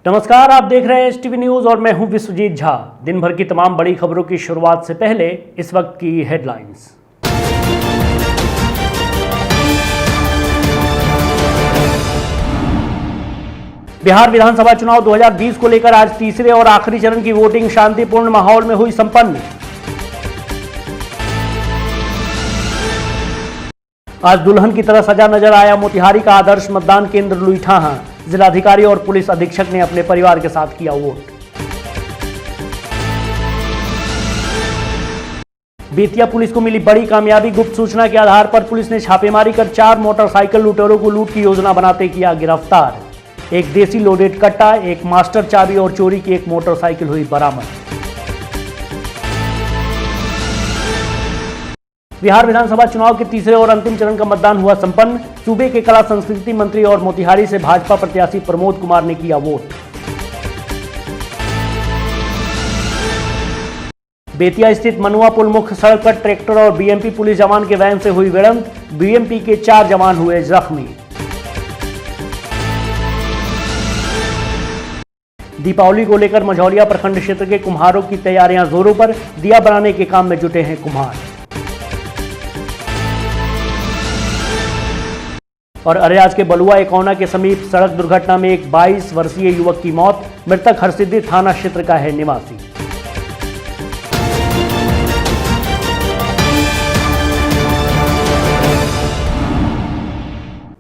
नमस्कार, आप देख रहे हैं एसटीवी न्यूज और मैं हूं विश्वजीत झा। दिन भर की तमाम बड़ी खबरों की शुरुआत से पहले इस वक्त की हेडलाइंस। बिहार विधानसभा चुनाव 2020 को लेकर आज तीसरे और आखिरी चरण की वोटिंग शांतिपूर्ण माहौल में हुई संपन्न। आज दुल्हन की तरह सजा नजर आया मोतिहारी का आदर्श मतदान केंद्र लुईठाहा। जिलाधिकारी और पुलिस अधीक्षक ने अपने परिवार के साथ किया वोट। बेतिया पुलिस को मिली बड़ी कामयाबी। गुप्त सूचना के आधार पर पुलिस ने छापेमारी कर 4 मोटरसाइकिल लुटेरों को लूट की योजना बनाते किया गिरफ्तार। एक देसी लोडेड कट्टा, एक मास्टर चाबी और चोरी की एक मोटरसाइकिल हुई बरामद। बिहार विधानसभा चुनाव के तीसरे और अंतिम चरण का मतदान हुआ संपन्न। सूबे के कला संस्कृति मंत्री और मोतिहारी से भाजपा प्रत्याशी प्रमोद कुमार ने किया वोट। बेतिया स्थित मनुआ पुल मुख्य सड़क पर ट्रैक्टर और बीएमपी पुलिस जवान के वैन से हुई भिड़ंत। बीएमपी के 4 जवान हुए जख्मी। दीपावली को लेकर मझौलिया प्रखंड क्षेत्र के कुम्हारों की तैयारियां जोरों पर। दिया बनाने के काम में जुटे हैं कुम्हार। और अरेराज के बलुआ एकौना के समीप सड़क दुर्घटना में एक 22 वर्षीय युवक की मौत। मृतक हरसिद्धि थाना क्षेत्र का है निवासी।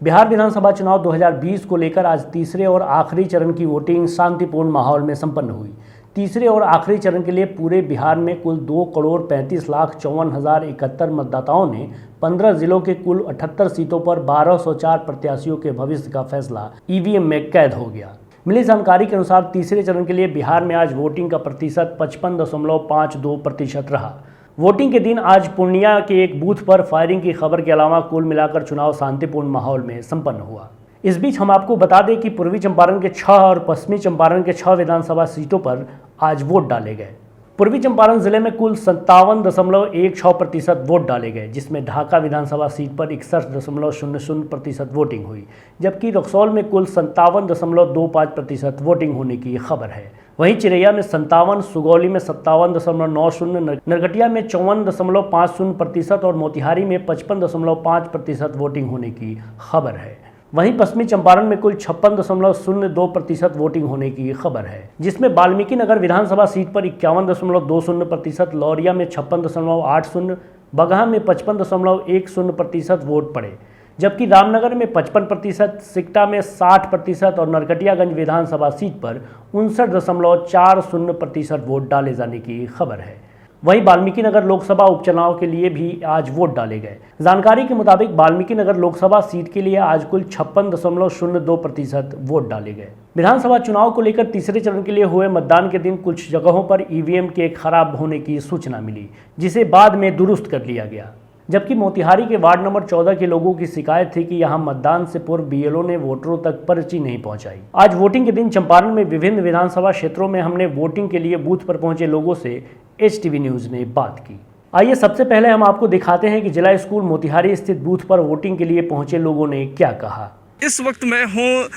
बिहार विधानसभा चुनाव 2020 को लेकर आज तीसरे और आखिरी चरण की वोटिंग शांतिपूर्ण माहौल में संपन्न हुई। तीसरे और आखिरी चरण के लिए पूरे बिहार में कुल 2,35,54,071 मतदाताओं ने 15 जिलों के कुल 78 सीटों पर 1204 प्रत्याशियों के भविष्य का फैसला ईवीएम में कैद हो गया। मिली जानकारी के अनुसार तीसरे चरण के लिए बिहार में आज वोटिंग का प्रतिशत 55.52% रहा। वोटिंग के दिन आज पूर्णिया के एक बूथ पर फायरिंग की खबर के अलावा कुल मिलाकर चुनाव शांतिपूर्ण माहौल में संपन्न हुआ। इस बीच हम आपको बता दें कि पूर्वी चंपारण के 6 और पश्चिमी चंपारण के 6 विधानसभा सीटों पर आज वोट डाले गए। पूर्वी चंपारण जिले में कुल 57.16% वोट डाले गए, जिसमें ढाका विधानसभा सीट पर 61.00% वोटिंग हुई, जबकि रक्सौल में कुल 57.25% वोटिंग होने की खबर है। वहीं चिरैया में 57, सुगौली में 57.90, नरकटिया में 54.50% और मोतिहारी में 55.5% वोटिंग होने की खबर है। वहीं पश्चिमी चंपारण में कुल 56.02% वोटिंग होने की खबर है, जिसमें वाल्मीकि नगर विधानसभा सीट पर 51.20%, लौरिया में 56.80, बगहा में 55.10% वोट पड़े, जबकि रामनगर में 55%, सिकटा में 60% और नरकटियागंज विधानसभा सीट पर 59.40% वोट डाले जाने की खबर है। वहीं वाल्मीकि नगर लोकसभा उपचुनाव के लिए भी आज वोट डाले गए। जानकारी के मुताबिक वाल्मीकि नगर लोकसभा सीट के लिए आज कुल 56.02% वोट डाले गए। विधानसभा चुनाव को लेकर तीसरे चरण के लिए हुए मतदान के दिन कुछ जगहों पर ईवीएम के खराब होने की सूचना मिली, जिसे बाद में दुरुस्त कर लिया गया। जबकि मोतिहारी के वार्ड नंबर 14 के लोगों की शिकायत थी कि यहां मतदान से पूर्व बीएलओ ने वोटरों तक पर्ची नहीं पहुंचाई। आज वोटिंग के दिन चंपारण में विभिन्न विधानसभा क्षेत्रों में हमने वोटिंग के लिए बूथ पर पहुंचे लोगों से एसटीवी न्यूज ने बात की। आइए सबसे पहले हम आपको दिखाते हैं कि जिला स्कूल मोतिहारी स्थित बूथ पर वोटिंग के लिए पहुंचे लोगों ने क्या कहा। इस वक्त मैं हूँ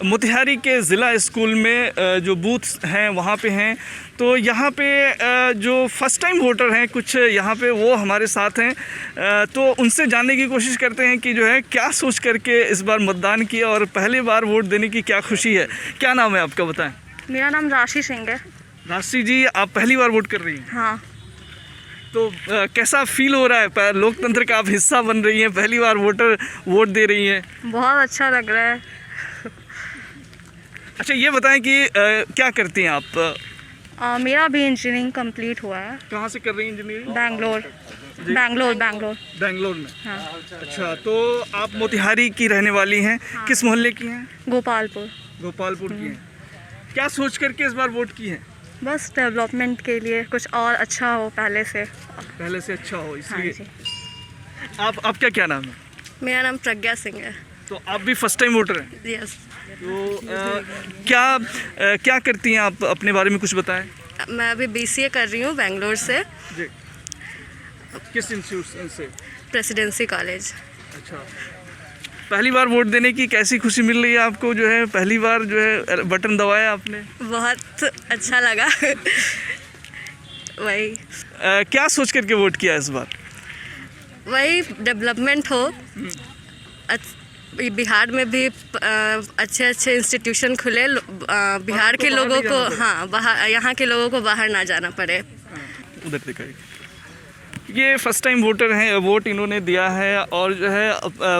मोतिहारी के ज़िला स्कूल में, जो बूथ्स हैं वहाँ पे हैं। तो यहाँ पे जो फर्स्ट टाइम वोटर हैं कुछ यहाँ पे वो हमारे साथ हैं, तो उनसे जानने की कोशिश करते हैं कि जो है क्या सोच करके इस बार मतदान किया और पहली बार वोट देने की क्या खुशी है। क्या नाम है आपका, बताएं। मेरा नाम राशि सिंह है। राशि जी, आप पहली बार वोट कर रही हैं? हाँ। तो कैसा फील हो रहा है? लोकतंत्र का आप हिस्सा बन रही हैं, पहली बार वोट दे रही हैं। बहुत अच्छा लग रहा है। अच्छा, ये बताएं कि क्या करती हैं आप? मेरा भी इंजीनियरिंग कंप्लीट हुआ है। कहाँ से कर रही हैं इंजीनियरिंग? बैंगलोर में। हाँ। अच्छा, तो आप मोतिहारी की रहने वाली हैं? हाँ। किस मोहल्ले की हैं? गोपालपुर की हैं। क्या सोच करके इस बार वोट की है? बस डेवलपमेंट के लिए, कुछ और अच्छा हो पहले से अच्छा हो, इसलिए। हाँ जी। आपका क्या नाम है? मेरा नाम प्रज्ञा सिंह है। तो आप भी फर्स्ट टाइम वोटर हैं? यस। तो क्या करती हैं आप, अपने बारे में कुछ बताएं। मैं अभी BCA कर रही हूँ बेंगलोर से। जी। किस इंस्टीट्यूट से? Presidency college. अच्छा, पहली बार वोट देने की कैसी खुशी मिल रही है आपको, जो है पहली बार जो है बटन दबाया आपने? बहुत अच्छा लगा वही क्या सोच करके वोट किया इस बार? वही डेवलपमेंट हो, बिहार में भी अच्छे अच्छे इंस्टीट्यूशन खुले, बिहार के लोगों को, हाँ बाहर, यहाँ के लोगों को बाहर ना जाना पड़े। उधर दिखाइए। ये फर्स्ट टाइम वोटर हैं, वोट इन्होंने दिया है और जो है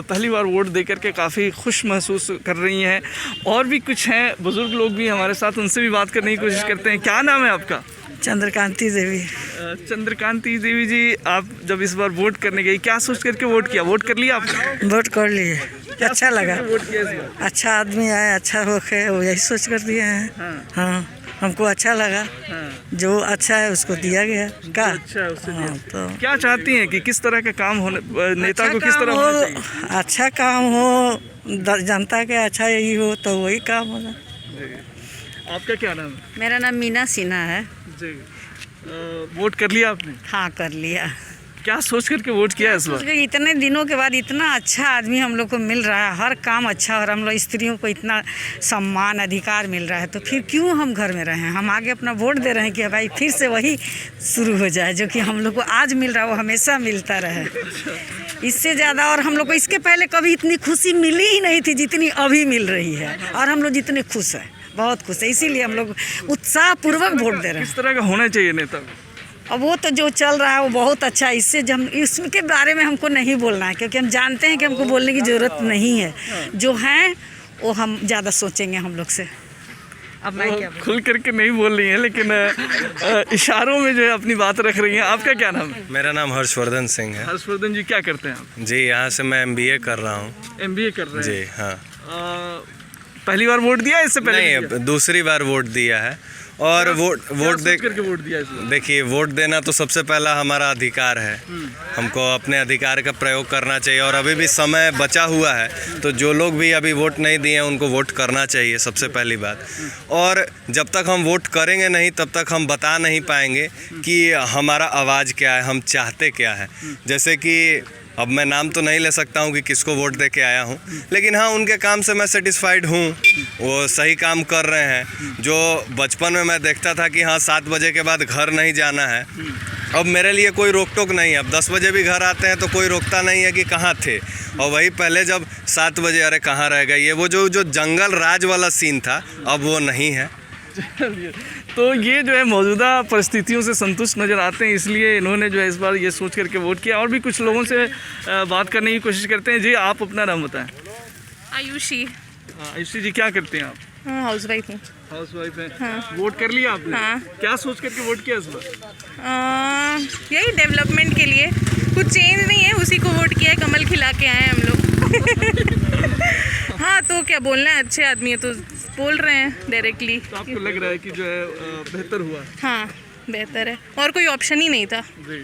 पहली बार वोट दे करके काफ़ी खुश महसूस कर रही हैं। और भी कुछ हैं बुज़ुर्ग लोग भी हमारे साथ, उनसे भी बात करने की कोशिश करते हैं। क्या नाम है आपका? चंद्रकांति देवी। चंद्रकांति देवी जी, आप जब इस बार वोट करने गई, क्या सोच करके वोट किया? वोट कर लिया आपने? वोट कर लिए, अच्छा लगा। वोट किया इस बार? अच्छा आदमी आया, अच्छा होके वो यही सोच कर दिए हैं। हाँ हमको अच्छा लगा। जो अच्छा है उसको दिया गया का। अच्छा है उससे हाँ, दिया। तो क्या चाहती हैं कि किस तरह का काम होने, नेता अच्छा को किस तरह काम होना हो, चाहिए? अच्छा काम हो, जनता के अच्छा यही हो तो वही काम होगा। आपका क्या नाम है? मेरा नाम मीना सिन्हा है। जी। वोट कर लिया आपने? हाँ कर लिया। क्या सोच करके वोट किया इस बार? इतने दिनों के बाद इतना अच्छा आदमी हम लोग को मिल रहा है, हर काम अच्छा, और हम लोग स्त्रियों को इतना सम्मान अधिकार मिल रहा है, तो फिर क्यों हम घर में रहें? हम आगे अपना वोट दे रहे हैं कि भाई फिर से वही शुरू हो जाए जो कि हम लोग को आज मिल रहा है वो हमेशा मिलता रहे। इससे ज़्यादा और हम लोग को इसके पहले कभी इतनी खुशी मिली ही नहीं थी जितनी अभी मिल रही है, और हम लोग जितने खुश हैं, बहुत खुश है, इसीलिए हम लोग उत्साहपूर्वक वोट दे रहे हैं। किस तरह का होना चाहिए नेता? अब वो तो जो चल रहा है वो बहुत अच्छा है, इससे जब इसके बारे में हमको नहीं बोलना है, क्योंकि हम जानते हैं कि हमको बोलने की ज़रूरत नहीं है। जो हैं वो हम ज़्यादा सोचेंगे हम लोग से। अब मैं क्या खुल करके नहीं बोल रही हैं, लेकिन इशारों में जो है अपनी बात रख रही हैं। आपका क्या नाम है? मेरा नाम हर्षवर्धन सिंह है। हर्षवर्धन जी, क्या करते हैं आप? जी यहाँ से मैं MBA कर रहा हूँ। MBA कर रहे हैं? जी हाँ। पहली बार वोट दिया इससे पहले? नहीं, दूसरी बार वोट दिया है। और वोट दे करके वोट दिया इसमें? देखिए, वोट देना तो सबसे पहला हमारा अधिकार है। हमको अपने अधिकार का प्रयोग करना चाहिए, और अभी भी समय बचा हुआ है, तो जो लोग भी अभी वोट नहीं दिए हैं उनको वोट करना चाहिए, सबसे पहली बात। और जब तक हम वोट करेंगे नहीं तब तक हम बता नहीं पाएंगे कि हमारा आवाज़ क्या है, हम चाहते क्या है। जैसे कि अब मैं नाम तो नहीं ले सकता हूँ कि किसको वोट दे के आया हूँ, लेकिन हाँ उनके काम से मैं सेटिस्फाइड हूँ, वो सही काम कर रहे हैं। जो बचपन में मैं देखता था कि हाँ 7 बजे के बाद घर नहीं जाना है, अब मेरे लिए कोई रोक टोक नहीं है। अब 10 बजे भी घर आते हैं तो कोई रोकता नहीं है कि कहाँ थे। और वही पहले जब 7 बजे अरे कहाँ रह गए, ये वो जो जंगल राज वाला सीन था, अब वो नहीं है। तो ये जो है मौजूदा परिस्थितियों से संतुष्ट नज़र आते हैं, इसलिए इन्होंने जो है इस बार ये सोच करके वोट किया। और भी कुछ लोगों से बात करने की कोशिश करते हैं। जी, आप अपना नाम बताएं। आयुषी। आयुषी जी, क्या करते हैं आप? हाउस वाइफ हूँ। हाउस वाइफ हैं। वोट कर लिया आपने? हाँ। क्या सोच करके वोट किया इस बार? यही डेवलपमेंट के लिए, कुछ चेंज नहीं है, उसी को वोट किया है, कमल खिला के आए हैं हम लोग। हाँ तो क्या बोलना है, अच्छे आदमी है तो बोल रहे हैं डायरेक्टली। तो आपको लग रहा है कि जो है बेहतर हुआ? हाँ बेहतर है, और कोई ऑप्शन ही नहीं था। जी।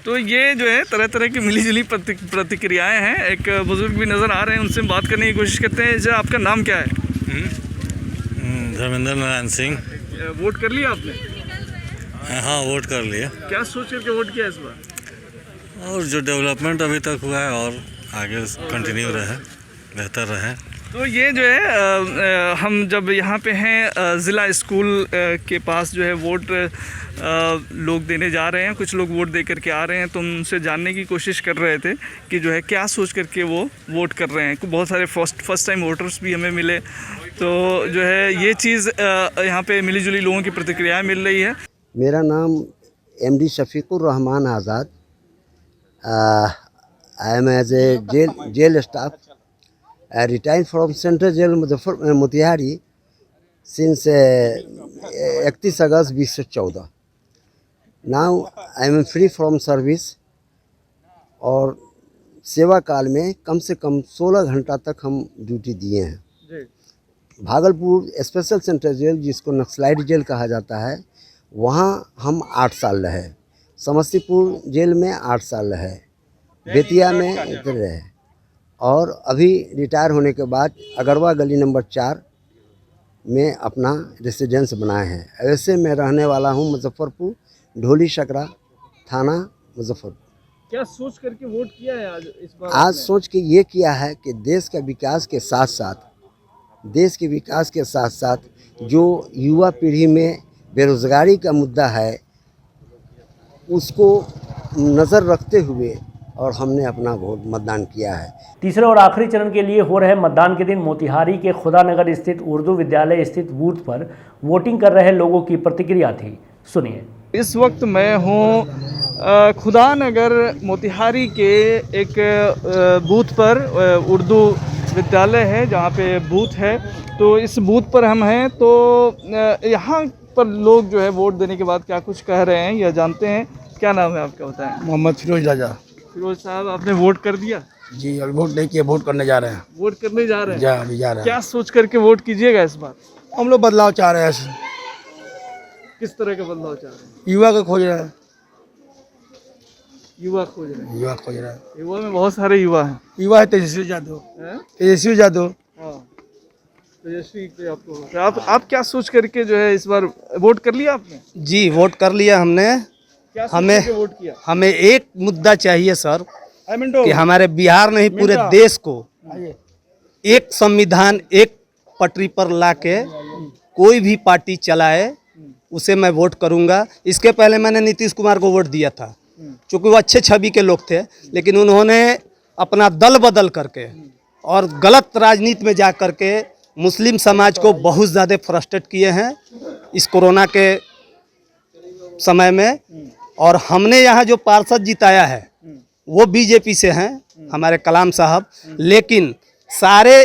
तो ये जो है तरह तरह की मिलीजुली प्रतिक्रियाएं हैं। एक बुजुर्ग भी नज़र आ रहे हैं, उनसे बात करने की कोशिश करते हैं। जी, आपका नाम क्या है? धर्मेंद्र नारायण सिंह। वोट कर लिया आपने? हाँ वोट कर लिया। क्या सोच करके वोट किया इस बार? और जो डेवलपमेंट अभी तक हुआ है और आगे कंटिन्यू रहे, बेहतर रहे। तो ये जो है हम जब यहाँ पे हैं ज़िला स्कूल के पास जो है वोट लोग देने जा रहे हैं, कुछ लोग वोट दे करके आ रहे हैं, तो उनसे जानने की कोशिश कर रहे थे कि जो है क्या सोच करके वो वोट कर रहे हैं। बहुत सारे फर्स्ट टाइम वोटर्स भी हमें मिले, तो जो है ये चीज़ यहाँ पे मिलीजुली लोगों की प्रतिक्रियाएँ मिल रही है। मेरा नाम MD Shafiqur Rahman Azad. I am as a jail staff retired from Central Jail Motihari since 31 August 2014। Now I am free from service, और सेवा काल में कम से कम 16 घंटा तक हम ड्यूटी दिए हैं। भागलपुर स्पेशल सेंट्रल जेल, जिसको नक्सलाइट जेल कहा जाता है, वहाँ हम 8 साल रहे। समस्तीपुर जेल में 8 साल रहे, बेतिया में इधर रहे, और अभी रिटायर होने के बाद अगरवा गली नंबर 4 में अपना रेसिडेंस बनाए हैं। वैसे मैं रहने वाला हूँ मुजफ्फरपुर, ढोली सकरा थाना, मुजफ्फरपुर। क्या सोच करके वोट किया है आज इस बार? आज सोच के ये किया है कि देश के विकास के साथ साथ जो युवा पीढ़ी में बेरोजगारी का मुद्दा है उसको नज़र रखते हुए और हमने अपना वोट मतदान किया है। तीसरे और आखिरी चरण के लिए हो रहे मतदान के दिन मोतिहारी के खुदानगर स्थित उर्दू विद्यालय स्थित बूथ पर वोटिंग कर रहे लोगों की प्रतिक्रिया थी। सुनिए। इस वक्त मैं हूँ खुदानगर मोतिहारी के एक बूथ पर, उर्दू विद्यालय है जहाँ पे बूथ है। तो इस बूथ पर हम हैं, तो यहाँ पर लोग जो है वोट देने के बाद क्या कुछ कह रहे हैं या जानते हैं। क्या नाम है आपका, बताएं। मोहम्मद फिरोज राजा। फिरोज साहब, आपने वोट कर दिया? जी, अभी वोट नहीं किया, वोट करने जा रहे हैं। वोट करने जा रहे हैं? अभी जा रहे हैं। क्या सोच करके वोट कीजिएगा इस बार? हम लोग बदलाव चाह रहे हैं। किस तरह का बदलाव चाह रहे हैं? युवा को खोज रहे हैं। युवा खोज रहे हैं? युवा खोज रहे हैं। युवा में बहुत सारे युवा हैं। युवा है तेजस्वी यादव। हैं? तेजस्वी यादव। हाँ, तेजस्वी पे आपको, आप क्या सोच करके जो है इस बार वोट कर लिया आपने? जी, वोट कर लिया हमने। क्या सोच करके वोट किया? हमें एक मुद्दा चाहिए सर, कि हमारे बिहार नहीं पूरे देश को एक संविधान एक पटरी पर लाके कोई भी पार्टी चलाए उसे मैं वोट करूंगा। इसके पहले मैंने नीतीश कुमार को वोट दिया था, क्योंकि वो अच्छे छवि के लोग थे, लेकिन उन्होंने अपना दल बदल करके और गलत राजनीति में जा करके मुस्लिम समाज को बहुत ज़्यादा फ्रस्ट्रेट किए हैं इस कोरोना के समय में। और हमने यहाँ जो पार्षद जिताया है वो बीजेपी से हैं, हमारे कलाम साहब, लेकिन सारे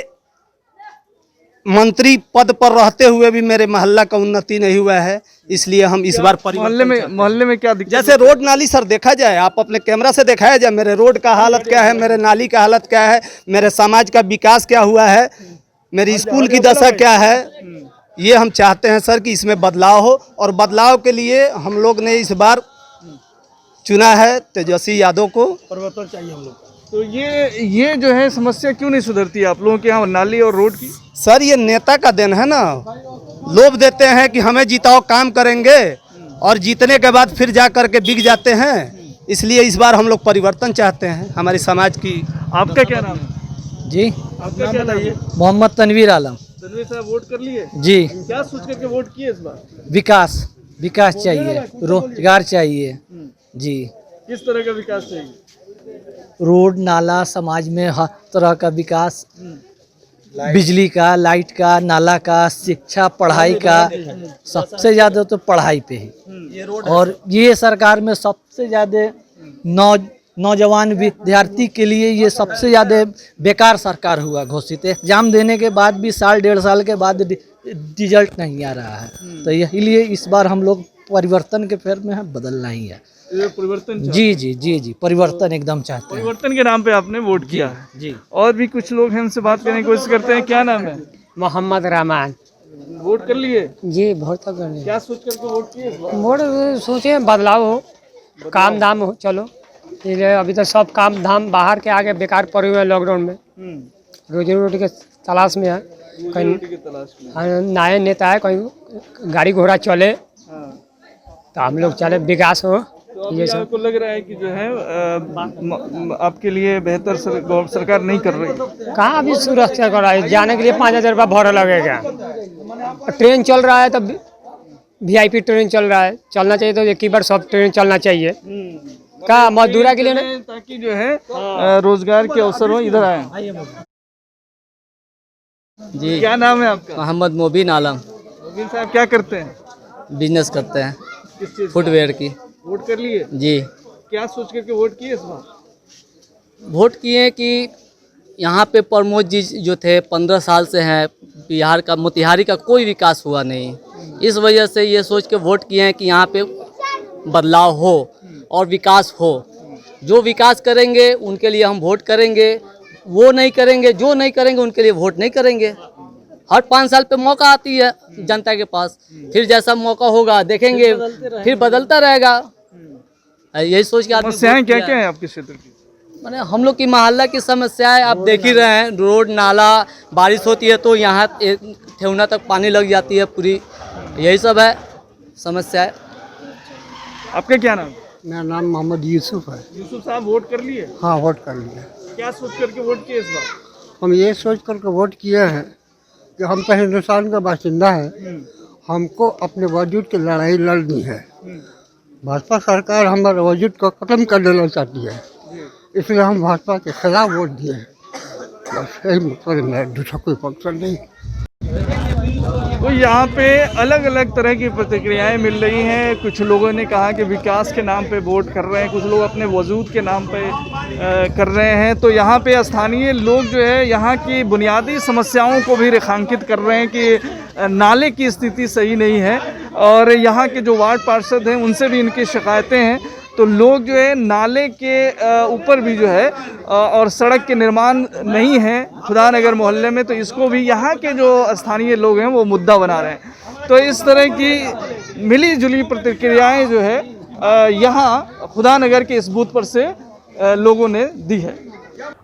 मंत्री पद पर रहते हुए भी मेरे मोहल्ला का उन्नति नहीं हुआ है। इसलिए हम इस बार मोहल्ले में क्या दिक्कत? जैसे रोड नाली सर देखा जाए, आप अपने कैमरा से दिखाया जाए मेरे रोड का हालत क्या है, मेरे नाली का हालत क्या है, मेरे समाज का विकास क्या हुआ है, मेरी स्कूल की दशा क्या है। ये हम चाहते हैं सर कि इसमें बदलाव हो, और बदलाव के लिए हम लोग ने इस बार चुना है तेजस्वी यादव को। परिवर्तन चाहिए हम लोग। तो ये जो है समस्या क्यों नहीं सुधरती आप लोगों के यहाँ, नाली और रोड की? सर ये नेता का देन है ना, लोभ देते हैं कि हमें जिताओ, काम करेंगे, और जीतने के बाद फिर जा करके बिक जाते हैं। इसलिए इस बार हम लोग परिवर्तन चाहते हैं हमारे समाज की। आपका क्या नाम है? जी, आपका क्या नाम है? मोहम्मद तनवीर आलम। तनवीर साहब, वोट कर लिए? जी। क्या सोच करके वोट किए इस बार? विकास चाहिए, रोजगार चाहिए। जी। किस तरह का विकास चाहिए? रोड नाला, समाज में हर तरह का विकास, बिजली का, लाइट का, नाला का, शिक्षा, पढ़ाई का। सबसे ज़्यादा तो पढ़ाई पे ही, और ये सरकार में सबसे ज़्यादा नौजवान विद्यार्थी के लिए ये सबसे ज़्यादा बेकार सरकार हुआ घोषित है। एग्जाम देने के बाद भी साल डेढ़ साल के बाद रिजल्ट नहीं आ रहा है। तो यही लिए इस बार हम लोग परिवर्तन के फेर में है, बदलना ही है। परिवर्तन? जी, परिवर्तन एकदम चाहते हैं। परिवर्तन के नाम पे आपने वोट किया है? जी। और भी कुछ लोग हैं, उनसे बात करने की कोशिश करते हैं। क्या नाम है? मोहम्मद रहमान। वोट कर लिए? जी, वोट तो करने। क्या सोच करके वोट किए? वोट सोचे बदलाव हो, काम धाम हो। चलो, अभी तो सब काम धाम बाहर के आगे बेकार पड़े हुए हैं लॉकडाउन में। रोजी रोटी के तलाश में है, कहीं नए नेता है, कहीं गाड़ी घोड़ा चले, तो हम लोग चले, विकास हो। तो अभी आपको लग रहा है कि जो है आपके लिए बेहतर सरकार नहीं कर रही? कहाँ अभी सुरक्षा कर रहा है, जाने के लिए 5,000 रुपये भाड़ा लगेगा। ट्रेन चल रहा है, तब VIP ट्रेन चल रहा है, चलना चाहिए तो एक ही बार सब ट्रेन चलना चाहिए। का मजदूरा के लिए ना, ताकि जो है रोजगार के अवसर हो। इधर आए जी। क्या नाम है आपका? मोहम्मद मोबिन आलम। मोबिन साहब, क्या करते हैं? बिजनेस करते हैं, किस चीज? फुटवेयर की। वोट कर लिए? जी। क्या सोच करके वोट किए इस बार? वोट किए कि यहाँ पे प्रमोद जी जो थे 15 साल से हैं, बिहार का, मोतिहारी का कोई विकास हुआ नहीं। इस वजह से ये सोच के वोट किए हैं कि यहाँ पे बदलाव हो और विकास हो। जो विकास करेंगे उनके लिए हम वोट करेंगे, वो नहीं करेंगे, जो नहीं करेंगे उनके लिए वोट नहीं करेंगे। हर 5 साल पे मौका आती है जनता के पास, फिर जैसा मौका होगा देखेंगे, फिर बदलता रहेगा। यही सोच के आदमी। समस्याएं क्या क्या है आपके क्षेत्र की? मैंने हम लोग की मोहल्ला की समस्याएं आप देख ही रहे हैं, रोड नाला, बारिश होती है तो यहाँ ठेहुना तक पानी लग जाती है पूरी, यही सब है समस्या है। आपका क्या नाम? मेरा नाम मोहम्मद यूसुफ है। यूसुफ साहब वोट कर लिए? हाँ, वोट कर लिया। क्या सोच करके वोट किए इस बार? हम ये सोच कर के वोट किए हैं कि हम तो हिंदुस्तान का बाशिंदा है, हमको अपने वजूद की लड़ाई लड़नी है। भाजपा सरकार हमारे वजूद को ख़त्म कर देना चाहती है, इसलिए हम भाजपा के खिलाफ वोट दिए हैं। बस यही मतलब है, दूसरा कोई फंक्शन नहीं। तो यहाँ पे अलग अलग तरह की प्रतिक्रियाएं मिल रही हैं। कुछ लोगों ने कहा कि विकास के नाम पे वोट कर रहे हैं, कुछ लोग अपने वजूद के नाम पे कर रहे हैं। तो यहाँ पे स्थानीय लोग जो है यहाँ की बुनियादी समस्याओं को भी रेखांकित कर रहे हैं कि नाले की स्थिति सही नहीं है, और यहाँ के जो वार्ड पार्षद हैं उनसे भी इनकी शिकायतें हैं। तो लोग जो है नाले के ऊपर भी जो है और सड़क के निर्माण नहीं है खुदानगर मोहल्ले में, तो इसको भी यहाँ के जो स्थानीय लोग हैं वो मुद्दा बना रहे हैं। तो इस तरह की मिली जुली प्रतिक्रियाएं जो है यहाँ खुदानगर के इस बूथ पर से लोगों ने दी है।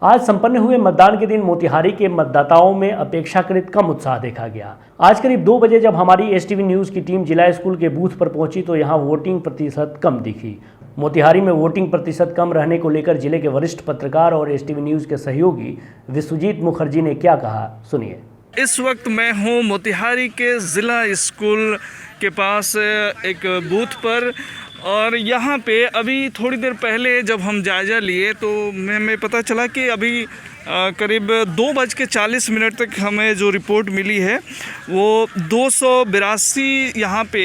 आज संपन्न हुए मतदान के दिन मोतिहारी के मतदाताओं में अपेक्षाकृत कम उत्साह देखा गया। आज करीब 2 बजे जब हमारी एसटीवी न्यूज़ की टीम जिला स्कूल के बूथ पर पहुंची तो यहां वोटिंग प्रतिशत कम दिखी। मोतिहारी में वोटिंग प्रतिशत कम रहने को लेकर जिले के वरिष्ठ पत्रकार और एसटीवी न्यूज़ के सहयोगी विश्वजीत मुखर्जी ने क्या कहा, सुनिए। इस वक्त मैं हूँ मोतिहारी के ज़िला स्कूल के पास एक बूथ पर, और यहाँ पे अभी थोड़ी देर पहले जब हम जायज़ा लिए तो हमें पता चला कि अभी करीब 2:40 तक हमें जो रिपोर्ट मिली है वो 282 यहाँ पे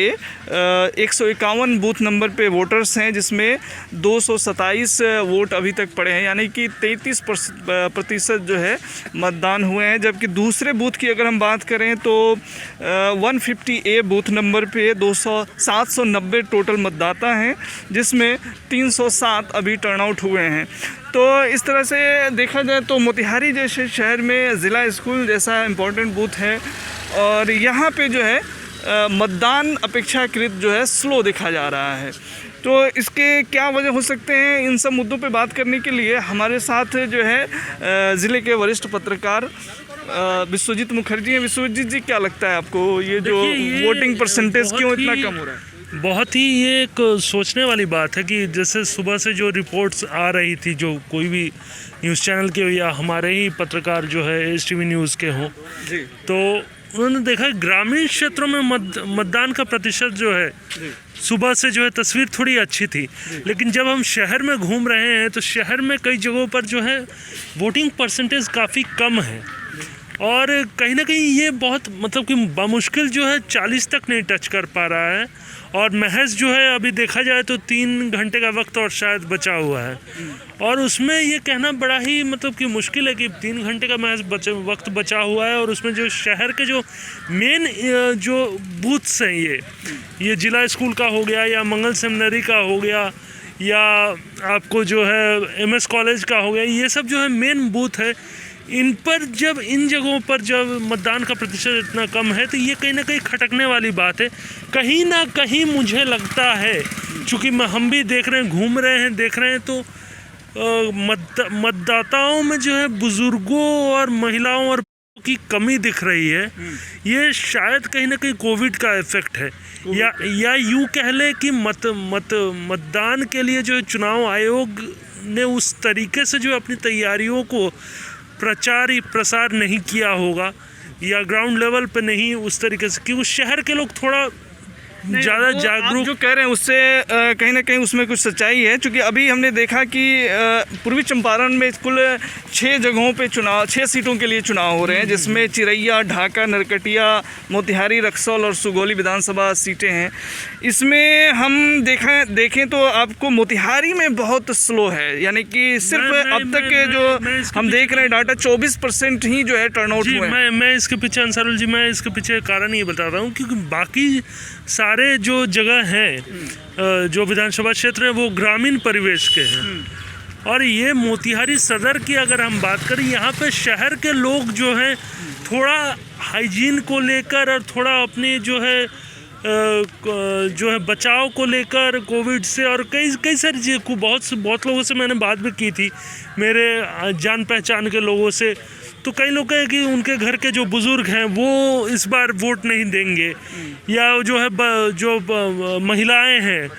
151 बूथ नंबर पे वोटर्स हैं, जिसमें 227 वोट अभी तक पड़े हैं, यानी कि 33% जो है मतदान हुए हैं। जबकि दूसरे बूथ की अगर हम बात करें तो 150A बूथ नंबर पे 790 टोटल मतदाता हैं, जिसमें 307 अभी टर्नआउट हुए हैं। तो इस तरह से देखा जाए तो मोतिहारी जैसे शहर में ज़िला स्कूल जैसा इम्पोर्टेंट बूथ है, और यहाँ पे जो है मतदान अपेक्षाकृत जो है स्लो देखा जा रहा है। तो इसके क्या वजह हो सकते हैं, इन सब मुद्दों पे बात करने के लिए हमारे साथ जो है ज़िले के वरिष्ठ पत्रकार विश्वजीत मुखर्जी हैं। विश्वजीत जी, क्या लगता है आपको ये जो वोटिंग परसेंटेज क्यों इतना कम हो रहा है? बहुत ही ये एक सोचने वाली बात है कि जैसे सुबह से जो रिपोर्ट्स आ रही थी, जो कोई भी न्यूज़ चैनल के या हमारे ही पत्रकार जो है एसटीवी न्यूज़ के हों, तो उन्होंने देखा ग्रामीण क्षेत्रों में मतदान का प्रतिशत जो है सुबह से जो है तस्वीर थोड़ी अच्छी थी, लेकिन जब हम शहर में घूम रहे हैं तो शहर में कई जगहों पर जो है वोटिंग परसेंटेज काफ़ी कम है, और कहीं ना कहीं ये बहुत मतलब कि बामुश्किल जो है 40 तक नहीं टच कर पा रहा है। और महज जो है अभी देखा जाए तो 3 घंटे का वक्त और शायद बचा हुआ है, और उसमें ये कहना बड़ा ही मतलब कि मुश्किल है कि 3 घंटे का महज वक्त बचा हुआ है, और उसमें जो शहर के जो मेन जो बूथ्स हैं, ये जिला स्कूल का हो गया या मंगल सेमिनरी का हो गया या आपको जो है MS कॉलेज का हो गया, ये सब जो है मेन बूथ है। इन पर जब इन जगहों पर जब मतदान का प्रतिशत इतना कम है तो ये कहीं ना कहीं खटकने वाली बात है। कहीं ना कहीं मुझे लगता है, चूँकि हम भी देख रहे हैं, घूम रहे हैं, देख रहे हैं, तो मतदाताओं में जो है बुजुर्गों और महिलाओं और की कमी दिख रही है। ये शायद कहीं ना कहीं कोविड का इफेक्ट है, या यूँ कह ले कि मतदान के लिए जो चुनाव आयोग ने उस तरीके से जो अपनी तैयारियों को प्रसार नहीं किया होगा, या ग्राउंड लेवल पे नहीं उस तरीके से, क्योंकि शहर के लोग थोड़ा ज़्यादा जागरूक जो कह रहे हैं उससे कहीं ना कहीं उसमें कुछ सच्चाई है। क्योंकि अभी हमने देखा कि पूर्वी चंपारण में कुल 6 जगहों पे 6 सीटों के लिए चुनाव हो रहे हैं, जिसमें चिरैया, ढाका, नरकटिया, मोतिहारी, रक्सौल और सुगौली विधानसभा सीटें हैं। इसमें हम देखें तो आपको मोतिहारी में बहुत स्लो है, यानी कि सिर्फ अब तक के जो हम देख रहे हैं डाटा 24% ही जो है टर्नआउट हुए हैं। मैं इसके पीछे अंसारुल जी, मैं इसके पीछे कारण ये बता रहा हूँ क्योंकि बाकी सारे जो जगह हैं जो विधानसभा क्षेत्र है वो ग्रामीण परिवेश के हैं, और ये मोतिहारी सदर की अगर हम बात करें, यहाँ पे शहर के लोग जो हैं थोड़ा हाइजीन को लेकर और थोड़ा अपनी जो है बचाव को लेकर कोविड से और कई सारी चीज़ को बहुत लोगों से मैंने बात भी की थी, मेरे जान पहचान के लोगों से। तो कई लोग कहें कि उनके घर के जो बुज़ुर्ग हैं वो इस बार वोट नहीं देंगे, या जो है जो महिलाएं हैं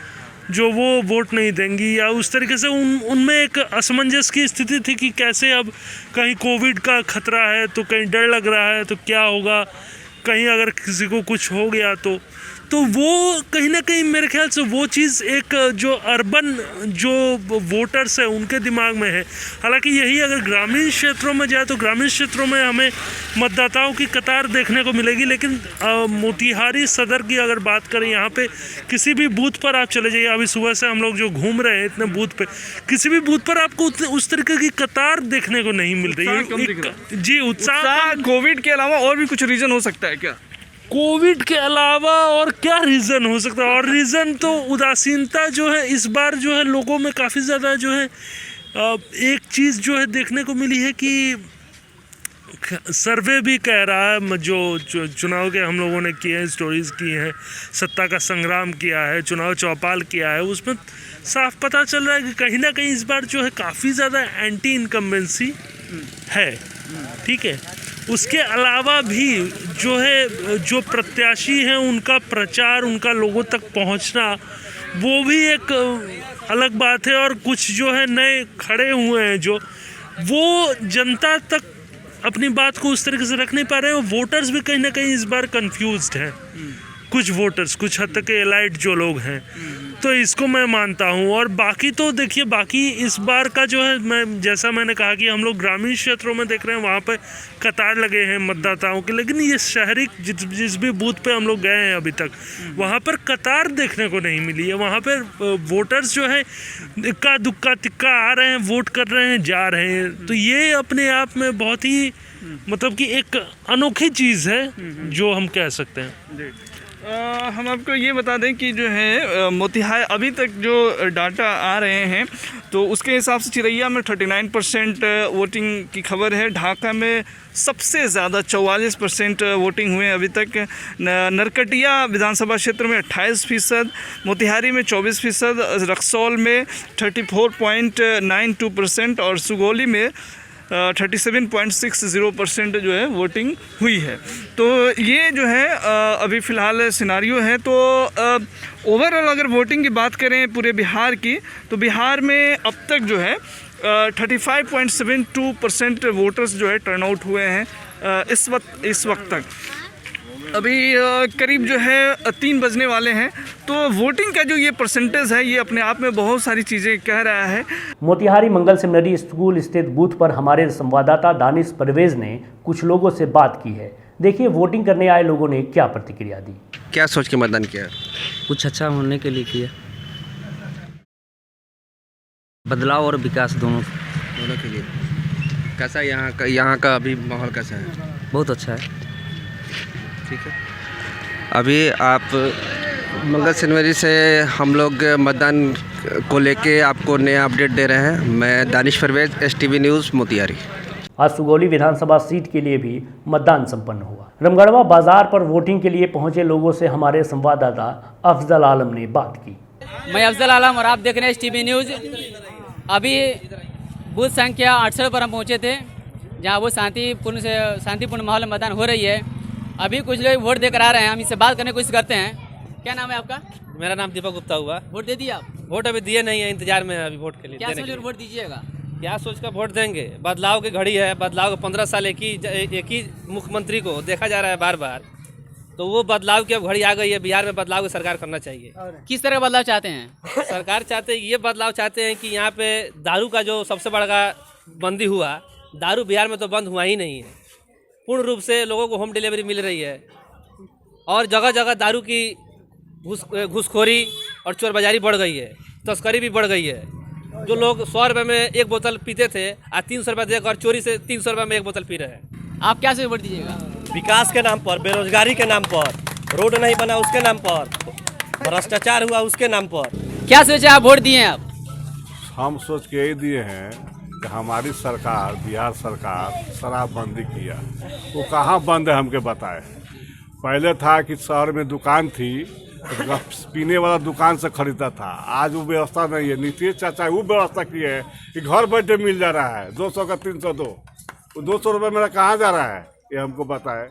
जो वो वोट नहीं देंगी, या उस तरीके से उनमें एक असमंजस की स्थिति थी कि कैसे अब कहीं कोविड का खतरा है तो कहीं डर लग रहा है तो क्या होगा, कहीं अगर किसी को कुछ हो गया तो वो कहीं ना कहीं मेरे ख्याल से वो चीज़ एक जो अर्बन जो वोटर्स है उनके दिमाग में है। हालांकि यही अगर ग्रामीण क्षेत्रों में जाए तो ग्रामीण क्षेत्रों में हमें मतदाताओं की कतार देखने को मिलेगी, लेकिन मोतिहारी सदर की अगर बात करें, यहाँ पे किसी भी बूथ पर आप चले जाइए, अभी सुबह से हम लोग जो घूम रहे हैं इतने बूथ पे, किसी भी बूथ पर आपको उस तरीके की कतार देखने को नहीं मिल रही है। जी, उत्साह कोविड के अलावा और भी कुछ रीज़न हो सकता है क्या? कोविड के अलावा और क्या रीज़न हो सकता है? और रीज़न तो उदासीनता जो है इस बार जो है लोगों में काफ़ी ज़्यादा जो है एक चीज़ जो है देखने को मिली है कि सर्वे भी कह रहा है, जो चुनाव के हम लोगों ने किए हैं, स्टोरीज़ की हैं, सत्ता का संग्राम किया है, चुनाव चौपाल किया है, उसमें साफ पता चल रहा है कि कहीं ना कहीं इस बार जो है काफ़ी ज़्यादा एंटी इनकम्बेंसी है। ठीक है, उसके अलावा भी जो है जो प्रत्याशी हैं उनका प्रचार, उनका लोगों तक पहुंचना, वो भी एक अलग बात है। और कुछ जो है नए खड़े हुए हैं जो वो जनता तक अपनी बात को उस तरीके से रख नहीं पा रहे हैं। वोटर्स भी कहीं ना कहीं इस बार कंफ्यूज्ड हैं, कुछ वोटर्स, कुछ हद तक एलाइट जो लोग हैं, तो इसको मैं मानता हूँ। और बाकी तो देखिए, बाकी इस बार का जो है जैसा मैंने कहा कि हम लोग ग्रामीण क्षेत्रों में देख रहे हैं, वहाँ पे कतार लगे हैं मतदाताओं के, लेकिन ये शहरी जिस भी बूथ पे हम लोग गए हैं अभी तक, वहाँ पर कतार देखने को नहीं मिली है। वहाँ पर वोटर्स जो है इक्का दुक्का तिक्का आ रहे हैं, वोट कर रहे हैं, जा रहे हैं। तो ये अपने आप में बहुत ही मतलब कि एक अनोखी चीज़ है जो हम कह सकते हैं। हम आपको ये बता दें कि जो है मोतिहारी अभी तक जो डाटा आ रहे हैं तो उसके हिसाब से चिरैया में 39% वोटिंग की खबर है। ढाका में सबसे ज़्यादा 44% वोटिंग हुए अभी तक। नरकटिया विधानसभा क्षेत्र में 28%, मोतिहारी में 24%, रक्सौल में 34.92% और सुगौली में 37.60% जो है वोटिंग हुई है। तो ये जो है अभी फ़िलहाल सिनारियो है। तो ओवरऑल अगर वोटिंग की बात करें पूरे बिहार की, तो बिहार में अब तक जो है 35.72% वोटर्स जो है टर्नआउट हुए हैं इस वक्त तक। अभी करीब जो है 3 बजने वाले हैं। तो वोटिंग का जो ये परसेंटेज है, ये अपने आप में बहुत सारी चीज़ें कह रहा है। मोतिहारी मंगल सेमिनरी स्कूल स्थित बूथ पर हमारे संवाददाता दानिश परवेज ने कुछ लोगों से बात की है। देखिए वोटिंग करने आए लोगों ने क्या प्रतिक्रिया दी। क्या सोच के मतदान किया? कुछ अच्छा होने के लिए किया, बदलाव और विकास दोनों के लिए। कैसा यहाँ का अभी माहौल कैसा है? बहुत अच्छा है। ठीक है, अभी आप मंगल सेमिनरी से हम लोग मतदान को लेके आपको नया अपडेट दे रहे हैं। मैं दानिश परवेज, STV न्यूज़ मोतिहारी। आज सुगौली विधानसभा सीट के लिए भी मतदान संपन्न हुआ। रमगढ़वा बाजार पर वोटिंग के लिए पहुंचे लोगों से हमारे संवाददाता अफजल आलम ने बात की। मैं अफजल आलम और आप देख रहे हैं STV न्यूज़। अभी बूथ संख्या 68 पर हम पहुंचे थे, जहां वो शांतिपूर्ण माहौल में मतदान हो रही है। अभी कुछ लोग वोट देकर आ रहे हैं, हम इससे बात करने की कोशिश करते हैं। क्या नाम है आपका? मेरा नाम दीपक गुप्ता हुआ। वोट दे दिया आप? वोट अभी दिए नहीं है, इंतजार में है अभी वोट के लिए। क्या सोच कर वोट दीजिएगा? क्या सोच कर वोट देंगे? बदलाव की घड़ी है, बदलाव को 15 साल एक ही मुख्यमंत्री को देखा जा रहा है बार बार, तो वो बदलाव की अब घड़ी आ गई है। बिहार में बदलाव की सरकार करना चाहिए। किस तरह का बदलाव चाहते हैं? सरकार चाहते हैं, ये बदलाव चाहते हैं कि यहाँ पे दारू का जो सबसे बड़ा बंदी हुआ, दारू बिहार में तो बंद हुआ ही नहीं है। पूर्ण रूप से लोगों को होम डिलीवरी मिल रही है और जगह जगह दारू की घूसखोरी और चोरबाजारी बढ़ गई है, तस्करी भी बढ़ गई है। जो लोग 100 रुपये में एक बोतल पीते थे, आज 300 रुपये देकर चोरी से 300 रुपये में एक बोतल पी रहे हैं। आप क्या से वोट दीजिएगा? विकास के नाम पर, बेरोजगारी के नाम पर, रोड नहीं बना उसके नाम पर, भ्रष्टाचार हुआ उसके नाम पर। क्या सोचे आप वोट दिए हैं आप? हम सोच के यही दिए हैं कि हमारी सरकार, बिहार सरकार शराबबंदी किया, वो कहाँ बंद है हमके बताए। पहले था कि शहर में दुकान थी, पीने वाला दुकान से खरीदता था, आज वो व्यवस्था नहीं है। नीतीश चाचा वो व्यवस्था की है कि घर बैठे मिल जा रहा है 200 का 302, वो 200 रुपये मेरा कहाँ जा रहा है ये हमको बताए।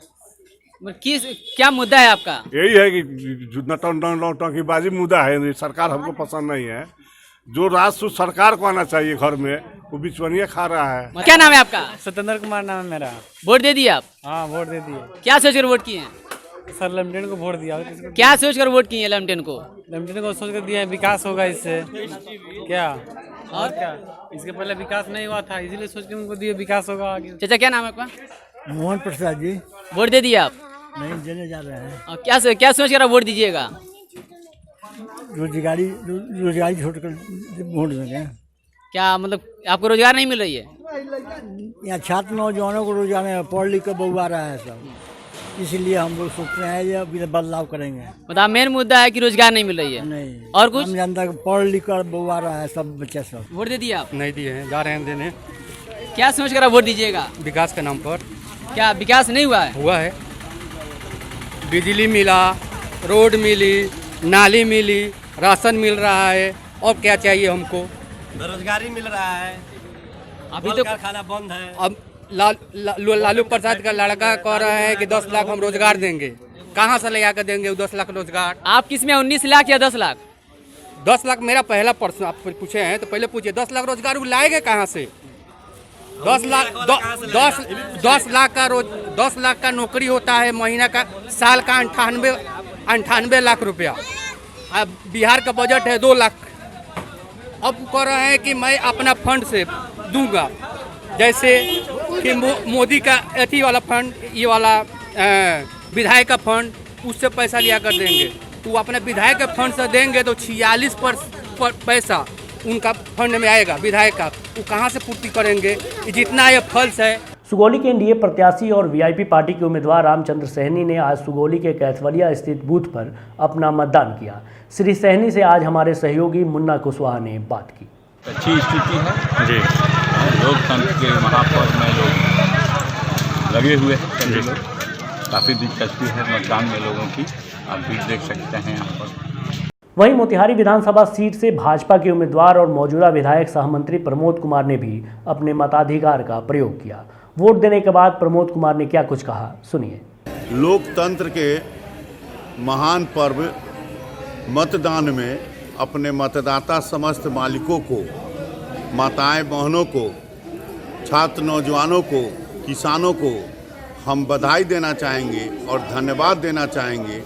किस क्या मुद्दा है आपका? यही है कि नौटंकीबाजी मुद्दा है, सरकार हमको पसंद नहीं है। जो राजस्व सरकार को आना चाहिए घर में, वो बिचवनिया खा रहा है। क्या नाम है आपका? सत्येंद्र कुमार नाम है मेरा। वोट दे दिए आप? हाँ, वोट दे दिए। क्या सोचकर वोट किए हैं? सर लेमटेन को वोट दिया। क्या सोचकर वोट किए हैं लेमटेन को? लेमटेन को सोच कर दिया, विकास होगा इससे। क्या और क्या, इसके पहले विकास नहीं हुआ था, इसीलिए सोच के उनको दिए, विकास होगा आगे। चाचा क्या नाम है आपका? मोहन प्रसाद जी। वोट दे दिए आप? नहीं, देने जा रहे हैं। और क्या सोच कर वोट दीजिएगा? रोजगारी छोड़कर वोट देंगे। क्या मतलब आपको रोजगार नहीं मिल रही है? यहाँ छात्र नौजवानों को रोजगार पढ़ लिख कर बहु आ रहा है सब, इसलिए हम लोग सोच रहे हैं ये बदलाव करेंगे। मतलब मेन मुद्दा है कि रोजगार नहीं मिल रही है? नहीं। और कुछ? हम जनता को पढ़ लिख कर बहु आ रहा है सब बच्चे सब। वोट दे दिए आप? नहीं दिए हैं, जा रहे हैं देने। क्या सोच कर वोट दीजिएगा? विकास के नाम पर। क्या विकास नहीं हुआ है? हुआ है, बिजली मिला, रोड मिली, नाली मिली, राशन मिल रहा है, और क्या चाहिए हमको? बेरोजगारी मिल रहा है, अभी तो खाना बंद है। अब लालू प्रसाद का लड़का कह रहे हैं कि 10 लाख हम रोजगार देंगे। कहाँ से ले आकर देंगे 10 लाख रोजगार? आप किस में 19 लाख या 10 लाख? 10 लाख मेरा पहला प्रश्न आप पूछे हैं, तो पहले पूछिए 10 लाख रोजगार वो लाएंगे कहाँ से? 10 लाख का नौकरी होता है महीना का, साल का 98 लाख रुपया। अब बिहार का बजट है 2 लाख। अब कह रहे हैं कि मैं अपना फंड से दूंगा, जैसे कि मोदी का अथी वाला फंड, ये वाला विधायक का फंड, उससे पैसा लिया कर देंगे। तो अपने विधायक के फंड से देंगे तो 46 पैसा उनका फंड में आएगा विधायक का, वो कहाँ से पूर्ति करेंगे? जितना ये फल्स है। सुगौली के एनडीए प्रत्याशी और वीआईपी पार्टी के उम्मीदवार रामचंद्र सहनी ने आज सुगौली के कैथवलिया स्थित बूथ पर अपना मतदान किया। श्री सहनी से आज हमारे सहयोगी मुन्ना कुशवाहा ने बात की। अच्छी स्थिति है जी, लोकतंत्र के महापर्व में लोग लगे हुए हैं, सभी लोग, काफ़ी दिलचस्पी है मतदान में लोगों की, आप भीड़ देख सकते हैं यहाँ पर। वहीं मोतिहारी विधानसभा सीट से भाजपा के उम्मीदवार और मौजूदा विधायक सहमंत्री प्रमोद कुमार ने भी अपने मताधिकार का प्रयोग किया। वोट देने के बाद प्रमोद कुमार ने क्या कुछ कहा, सुनिए। लोकतंत्र के महान पर्व मतदान में अपने मतदाता समस्त मालिकों को, माताएं बहनों को, छात्र नौजवानों को, किसानों को हम बधाई देना चाहेंगे और धन्यवाद देना चाहेंगे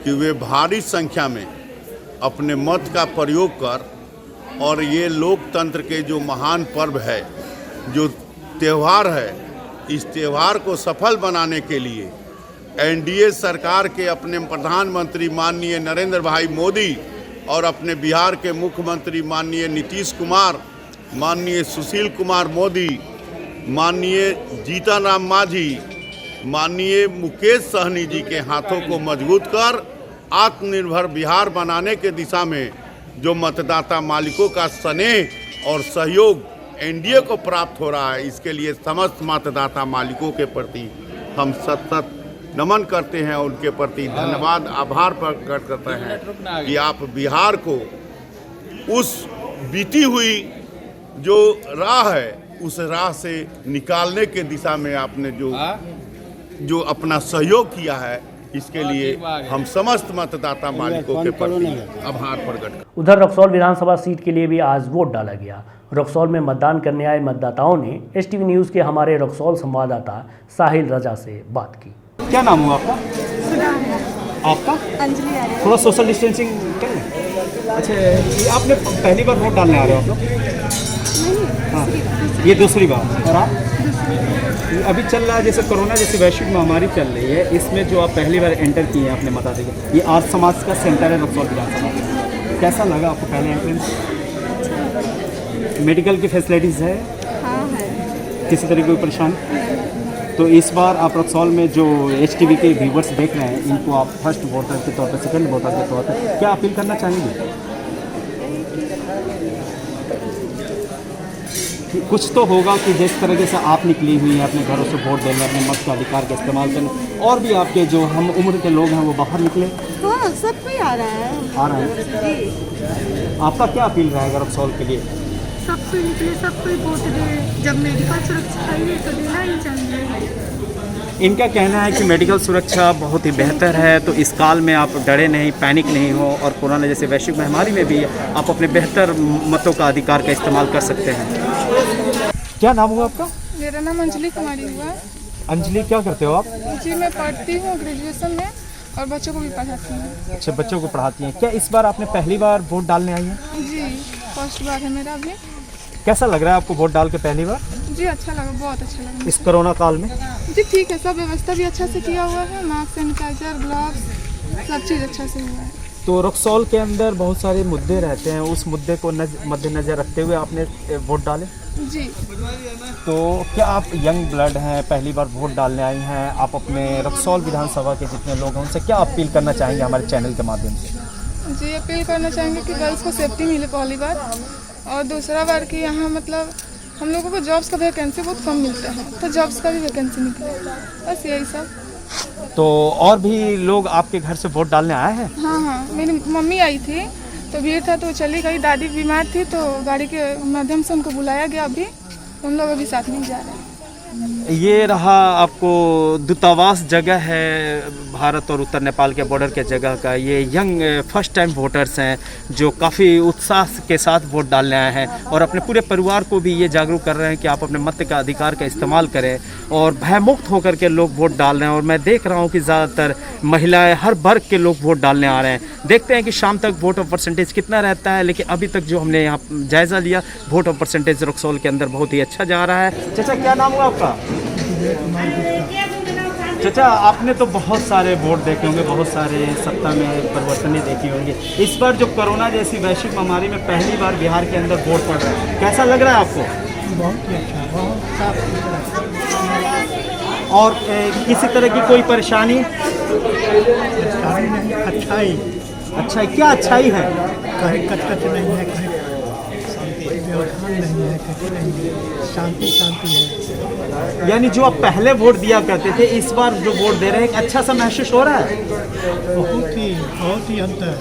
कि वे भारी संख्या में अपने मत का प्रयोग कर और ये लोकतंत्र के जो महान पर्व है, जो त्यौहार है, इस त्यौहार को सफल बनाने के लिए एनडीए सरकार के अपने प्रधानमंत्री माननीय नरेंद्र भाई मोदी और अपने बिहार के मुख्यमंत्री माननीय नीतीश कुमार, माननीय सुशील कुमार मोदी, माननीय जीतन राम मांझी, माननीय मुकेश सहनी जी के हाथों को मजबूत कर आत्मनिर्भर बिहार बनाने के दिशा में जो मतदाता मालिकों का स्नेह और सहयोग एनडीए को प्राप्त हो रहा है, इसके लिए समस्त मतदाता मालिकों के प्रति हम सतत नमन करते हैं, उनके प्रति धन्यवाद आभार प्रकट करते हैं कि आप बिहार को उस बीती हुई जो राह है, उस राह से निकालने के दिशा में आपने जो अपना सहयोग किया है, इसके लिए हम समस्त मतदाता मालिकों के प्रति आभार प्रकट करते हैं। उधर रक्सौल विधानसभा सीट के लिए भी आज वोट डाला गया। रक्सौल में मतदान करने आए मतदाताओं ने एसटीवी न्यूज़ के हमारे रक्सौल संवाददाता साहिल रजा से बात की। क्या नाम हुआ आपका? आपका? अंजलि आर्य। थोड़ा सोशल डिस्टेंसिंग करें। अच्छा, ये आपने पहली बार वोट डालने आ रहे हो आप लोग? हाँ, ये दूसरी बार। और आप? अभी चल रहा है जैसे कोरोना जैसी वैश्विक महामारी चल रही है, इसमें जो आप पहली बार एंटर किए हैं अपने मताधिकार, ये आर्य समाज का सेंटर है रक्सौल विधानसभा, कैसा लगा आपको पहले एंट्रेंस? मेडिकल की फैसिलिटीज़ है? हाँ है। किसी तरह की कोई परेशानी? तो इस बार आप रक्सौल में जो HTV के व्यूवर्स देख रहे हैं, इनको आप फर्स्ट वोटर के तौर पर, सेकंड वोटर के तौर पर क्या अपील करना चाहेंगे? कुछ तो होगा कि जिस तरीके से आप निकली हुई हैं अपने घरों से वोट देने, अपने मत का अधिकार का इस्तेमाल करने, और भी आपके जो हम उम्र के लोग हैं वो बाहर निकले? हाँ, सब कोई आ रहा है। आ रहा है जी। आपका क्या अपील रहेगा रक्सौल के लिए? सब कोई निकले, सब कोई वोट दे। जब मेडिकल सुरक्षा है तो देना ही चाहिए। इनका कहना है कि मेडिकल सुरक्षा बहुत ही बेहतर है, तो इस काल में आप डरे नहीं, पैनिक नहीं हो और कोरोना जैसे वैश्विक महामारी में भी आप अपने बेहतर मतों का अधिकार का इस्तेमाल कर सकते हैं। क्या नाम हुआ आपका? मेरा नाम अंजलि कुमारी हुआ। अंजलि, क्या करते हो आप? जी मैं पढ़ती हूँ ग्रेजुएशन में और बच्चों को भी पढ़ाती हूँ। अच्छा, बच्चों को पढ़ाती हैं। क्या इस बार आपने पहली बार वोट डालने आई हैं? जी फर्स्ट बार है मेरा भी। कैसा लग रहा है आपको वोट डाल के पहली बार? जी अच्छा लगा, बहुत अच्छा लगा। इस कोरोना काल में? जी ठीक है, सब व्यवस्था भी अच्छा से किया हुआ है, मास्क, सैनिटाइजर, ग्लव्स, सब चीज़ अच्छा से हुआ है। तो रक्सौल के अंदर बहुत सारे मुद्दे रहते हैं, उस मुद्दे को मद्देनजर रखते हुए आपने वोट डाले? जी। तो क्या आप यंग ब्लड हैं, पहली बार वोट डालने आई हैं, आप अपने रक्सौल विधानसभा के जितने लोग हैं उनसे क्या अपील करना चाहेंगे हमारे चैनल के माध्यम से? जी अपील करना चाहेंगे कि गर्ल्स को सेफ्टी मिले पहली बार, और दूसरा बार कि यहाँ मतलब हम लोगों को जॉब्स का वैकेंसी बहुत कम मिलता है, तो जॉब्स का भी वैकेंसी निकले, बस यही सब। तो और भी लोग आपके घर से वोट डालने आए हैं? हाँ, मेरी मम्मी आई थी तो भीड़ था तो चली गई, दादी बीमार थी तो गाड़ी के माध्यम से उनको बुलाया गया, अभी उन लोग अभी साथ में जा रहे हैं। ये रहा आपको दूतावास जगह है भारत और उत्तर नेपाल के बॉर्डर के जगह का। ये यंग फर्स्ट टाइम वोटर्स हैं जो काफ़ी उत्साह के साथ वोट डालने आए हैं और अपने पूरे परिवार को भी ये जागरूक कर रहे हैं कि आप अपने मत का अधिकार का इस्तेमाल करें और भयमुक्त होकर के लोग वोट डाल रहे हैं। और मैं देख रहा हूँ कि ज़्यादातर महिलाएं, हर वर्ग के लोग वोट डालने आ रहे हैं। देखते हैं कि शाम तक वोट ऑफ परसेंटेज कितना रहता है, लेकिन अभी तक जो हमने यहाँ जायज़ा लिया वोट ऑफ परसेंटेज रक्सौल के अंदर बहुत ही अच्छा जा रहा है। चाचा, क्या नाम हुआ आपका? चाचा, आपने तो बहुत सारे वोट देखे होंगे, बहुत सारे सत्ता में परिवर्तन देखी होंगी। इस बार जो कोरोना जैसी वैश्विक महामारी में पहली बार बिहार के अंदर वोट पड़ रहा है, कैसा लग रहा है आपको? बहुत ही अच्छा, बहुत साफ। और किसी तरह की कोई परेशानी? नहीं, अच्छाई। अच्छाई, क्या अच्छाई है? कहीं कचकच नहीं है, कहीं व्यवधान नहीं है, कहीं नहीं, शांति है। यानी जो आप पहले वोट दिया करते थे, इस बार जो वोट दे रहे हैं, अच्छा सा महसूस हो रहा है? बहुत ही अंतर।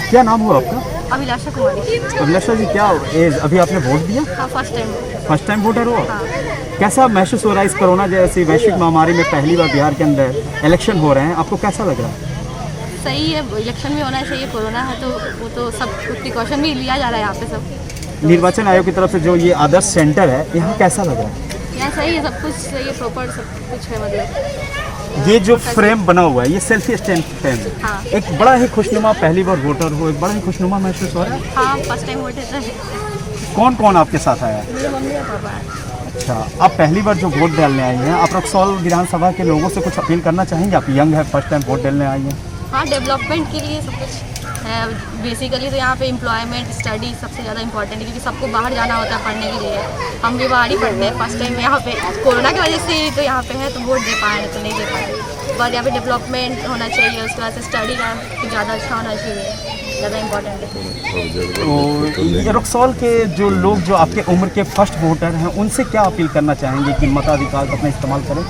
क्या नाम हुआ आपका? अभिलाषा कुमारी। अभिलाषा जी, क्या एज अभी आपने वोट दिया? हाँ, फर्स्ट टाइम वोटर हो? हाँ। कैसा महसूस हो रहा है इस कोरोना जैसी वैश्विक महामारी में पहली बार बिहार के अंदर इलेक्शन हो रहे हैं, आपको कैसा लग रहा है? सही है, इलेक्शन भी होना चाहिए, कोरोना है तो वो तो सब प्रिकॉशन भी लिया जा रहा है यहाँ पे सब। निर्वाचन आयोग की तरफ से जो ये आदर्श सेंटर है, यहाँ कैसा लग रहा है? यहाँ सही है, सब कुछ सही है, प्रॉपर सब कुछ है। मतलब ये जो फ्रेम बना हुआ है, ये सेल्फी स्टैंड फ्रेम है। हाँ। एक बड़ा ही खुशनुमा, पहली बार वोटर हो, एक बड़ा ही खुशनुमा महसूस हो रहा है? हाँ, फर्स्ट टाइम वोटर है। कौन कौन आपके साथ आया? मेरे मम्मी और पापा। अच्छा, आप पहली बार जो वोट डालने आई हैं, आप रक्सौल विधानसभा के लोगों से कुछ अपील करना चाहेंगे? आप यंग है, फर्स्ट टाइम वोट डालने आई हैं। हाँ, डेवलपमेंट के लिए सब कुछ है। बेसिकली तो यहाँ पे एम्प्लॉयमेंट, स्टडी सबसे ज़्यादा इंपॉर्टेंट है, क्योंकि सबको बाहर जाना होता है पढ़ने के लिए। हम भी बाहर ही पढ़ते हैं, फर्स्ट टाइम यहाँ पे कोरोना की वजह से तो यहाँ पे है, तो वोट दे पाए तो नहीं दे पाए। पर यहाँ पे डेवलपमेंट होना चाहिए, उसके बाद से स्टडी का ज़्यादा अच्छा होना चाहिए, ज़्यादा इम्पोर्टेंट है। तो रक्सौल के जो लोग जो आपके उम्र के फर्स्ट वोटर हैं, उनसे क्या अपील करना चाहेंगे कि मताधिकार का अपना इस्तेमाल करें?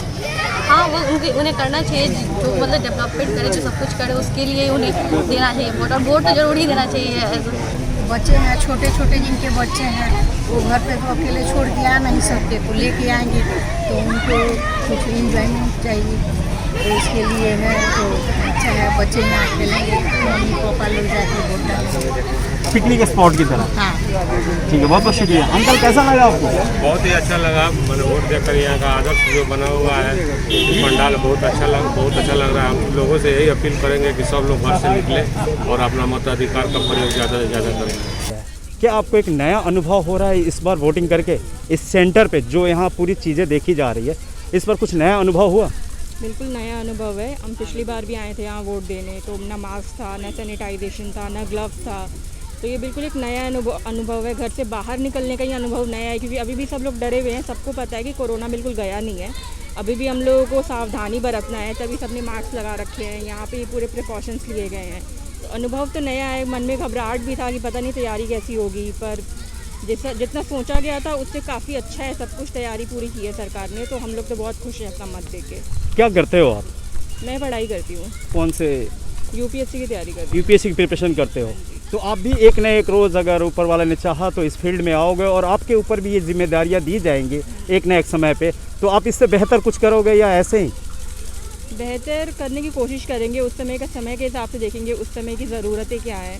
हाँ, वो उन्हें करना चाहिए, जो मतलब डेवलपमेंट करे, जो सब कुछ करे, उसके लिए उन्हें देना चाहिए वोट, और वोट तो जरूर ही देना चाहिए। बच्चे हैं छोटे छोटे, जिनके बच्चे हैं वो घर पे तो अकेले छोड़ के आ नहीं सकते, तो लेके आएंगे तो उनको कुछ इंजॉयमेंट चाहिए, तो इसके लिए है तो अच्छा है। बच्चे यहाँ खेलेंगे, मम्मी पापा लोग जाके वोट डालेंगे, पिकनिक स्पॉट की तरह। हाँ ठीक है, बहुत बहुत शुक्रिया। अंकल, कैसा लगा आपको? बहुत ही अच्छा लगा, मैंने वोट देकर यहाँ का आदर्श जो बना हुआ है पंडाल बहुत अच्छा लग रहा है। हम लोगों से यही अपील करेंगे कि सब लोग घर से निकले और अपना मताधिकार का प्रयोग ज़्यादा से ज़्यादा करें। क्या आपको एक नया अनुभव हो रहा है इस बार वोटिंग करके? इस सेंटर पे जो यहाँ पूरी चीज़ें देखी जा रही है, इस पर कुछ नया अनुभव हुआ? बिल्कुल नया अनुभव है। हम पिछली बार भी आए थे यहाँ वोट देने, तो ना मास्क था, ना सैनिटाइजेशन था, ना ग्लव्स था, तो ये बिल्कुल एक नया अनुभव है। घर से बाहर निकलने का ही अनुभव नया है, क्योंकि अभी भी सब लोग डरे हुए हैं। सबको पता है कि कोरोना बिल्कुल गया नहीं है, अभी भी हम लोगों को सावधानी बरतना है, तभी सबने मास्क लगा रखे हैं, यहाँ पे पूरे प्रिकॉशंस लिए गए हैं। तो अनुभव तो नया है, मन में घबराहट भी था कि पता नहीं तैयारी कैसी होगी, पर जितना सोचा गया था उससे काफ़ी अच्छा है, सब कुछ तैयारी पूरी की है सरकार ने, तो हम लोग तो बहुत खुश हैं अपना मत दे के। क्या करते हो आप? मैं पढ़ाई करती हूँ। कौन से? यूपीएससी की तैयारी करती हूँ। यूपीएससी की प्रिपरेशन करते हो? तो आप भी एक न एक रोज़ अगर ऊपर वाला ने चाहा तो इस फील्ड में आओगे और आपके ऊपर भी ये जिम्मेदारियां दी जाएंगी एक न एक समय पे, तो आप इससे बेहतर कुछ करोगे या ऐसे ही? बेहतर करने की कोशिश करेंगे। उस समय के हिसाब से देखेंगे उस समय की ज़रूरतें क्या हैं।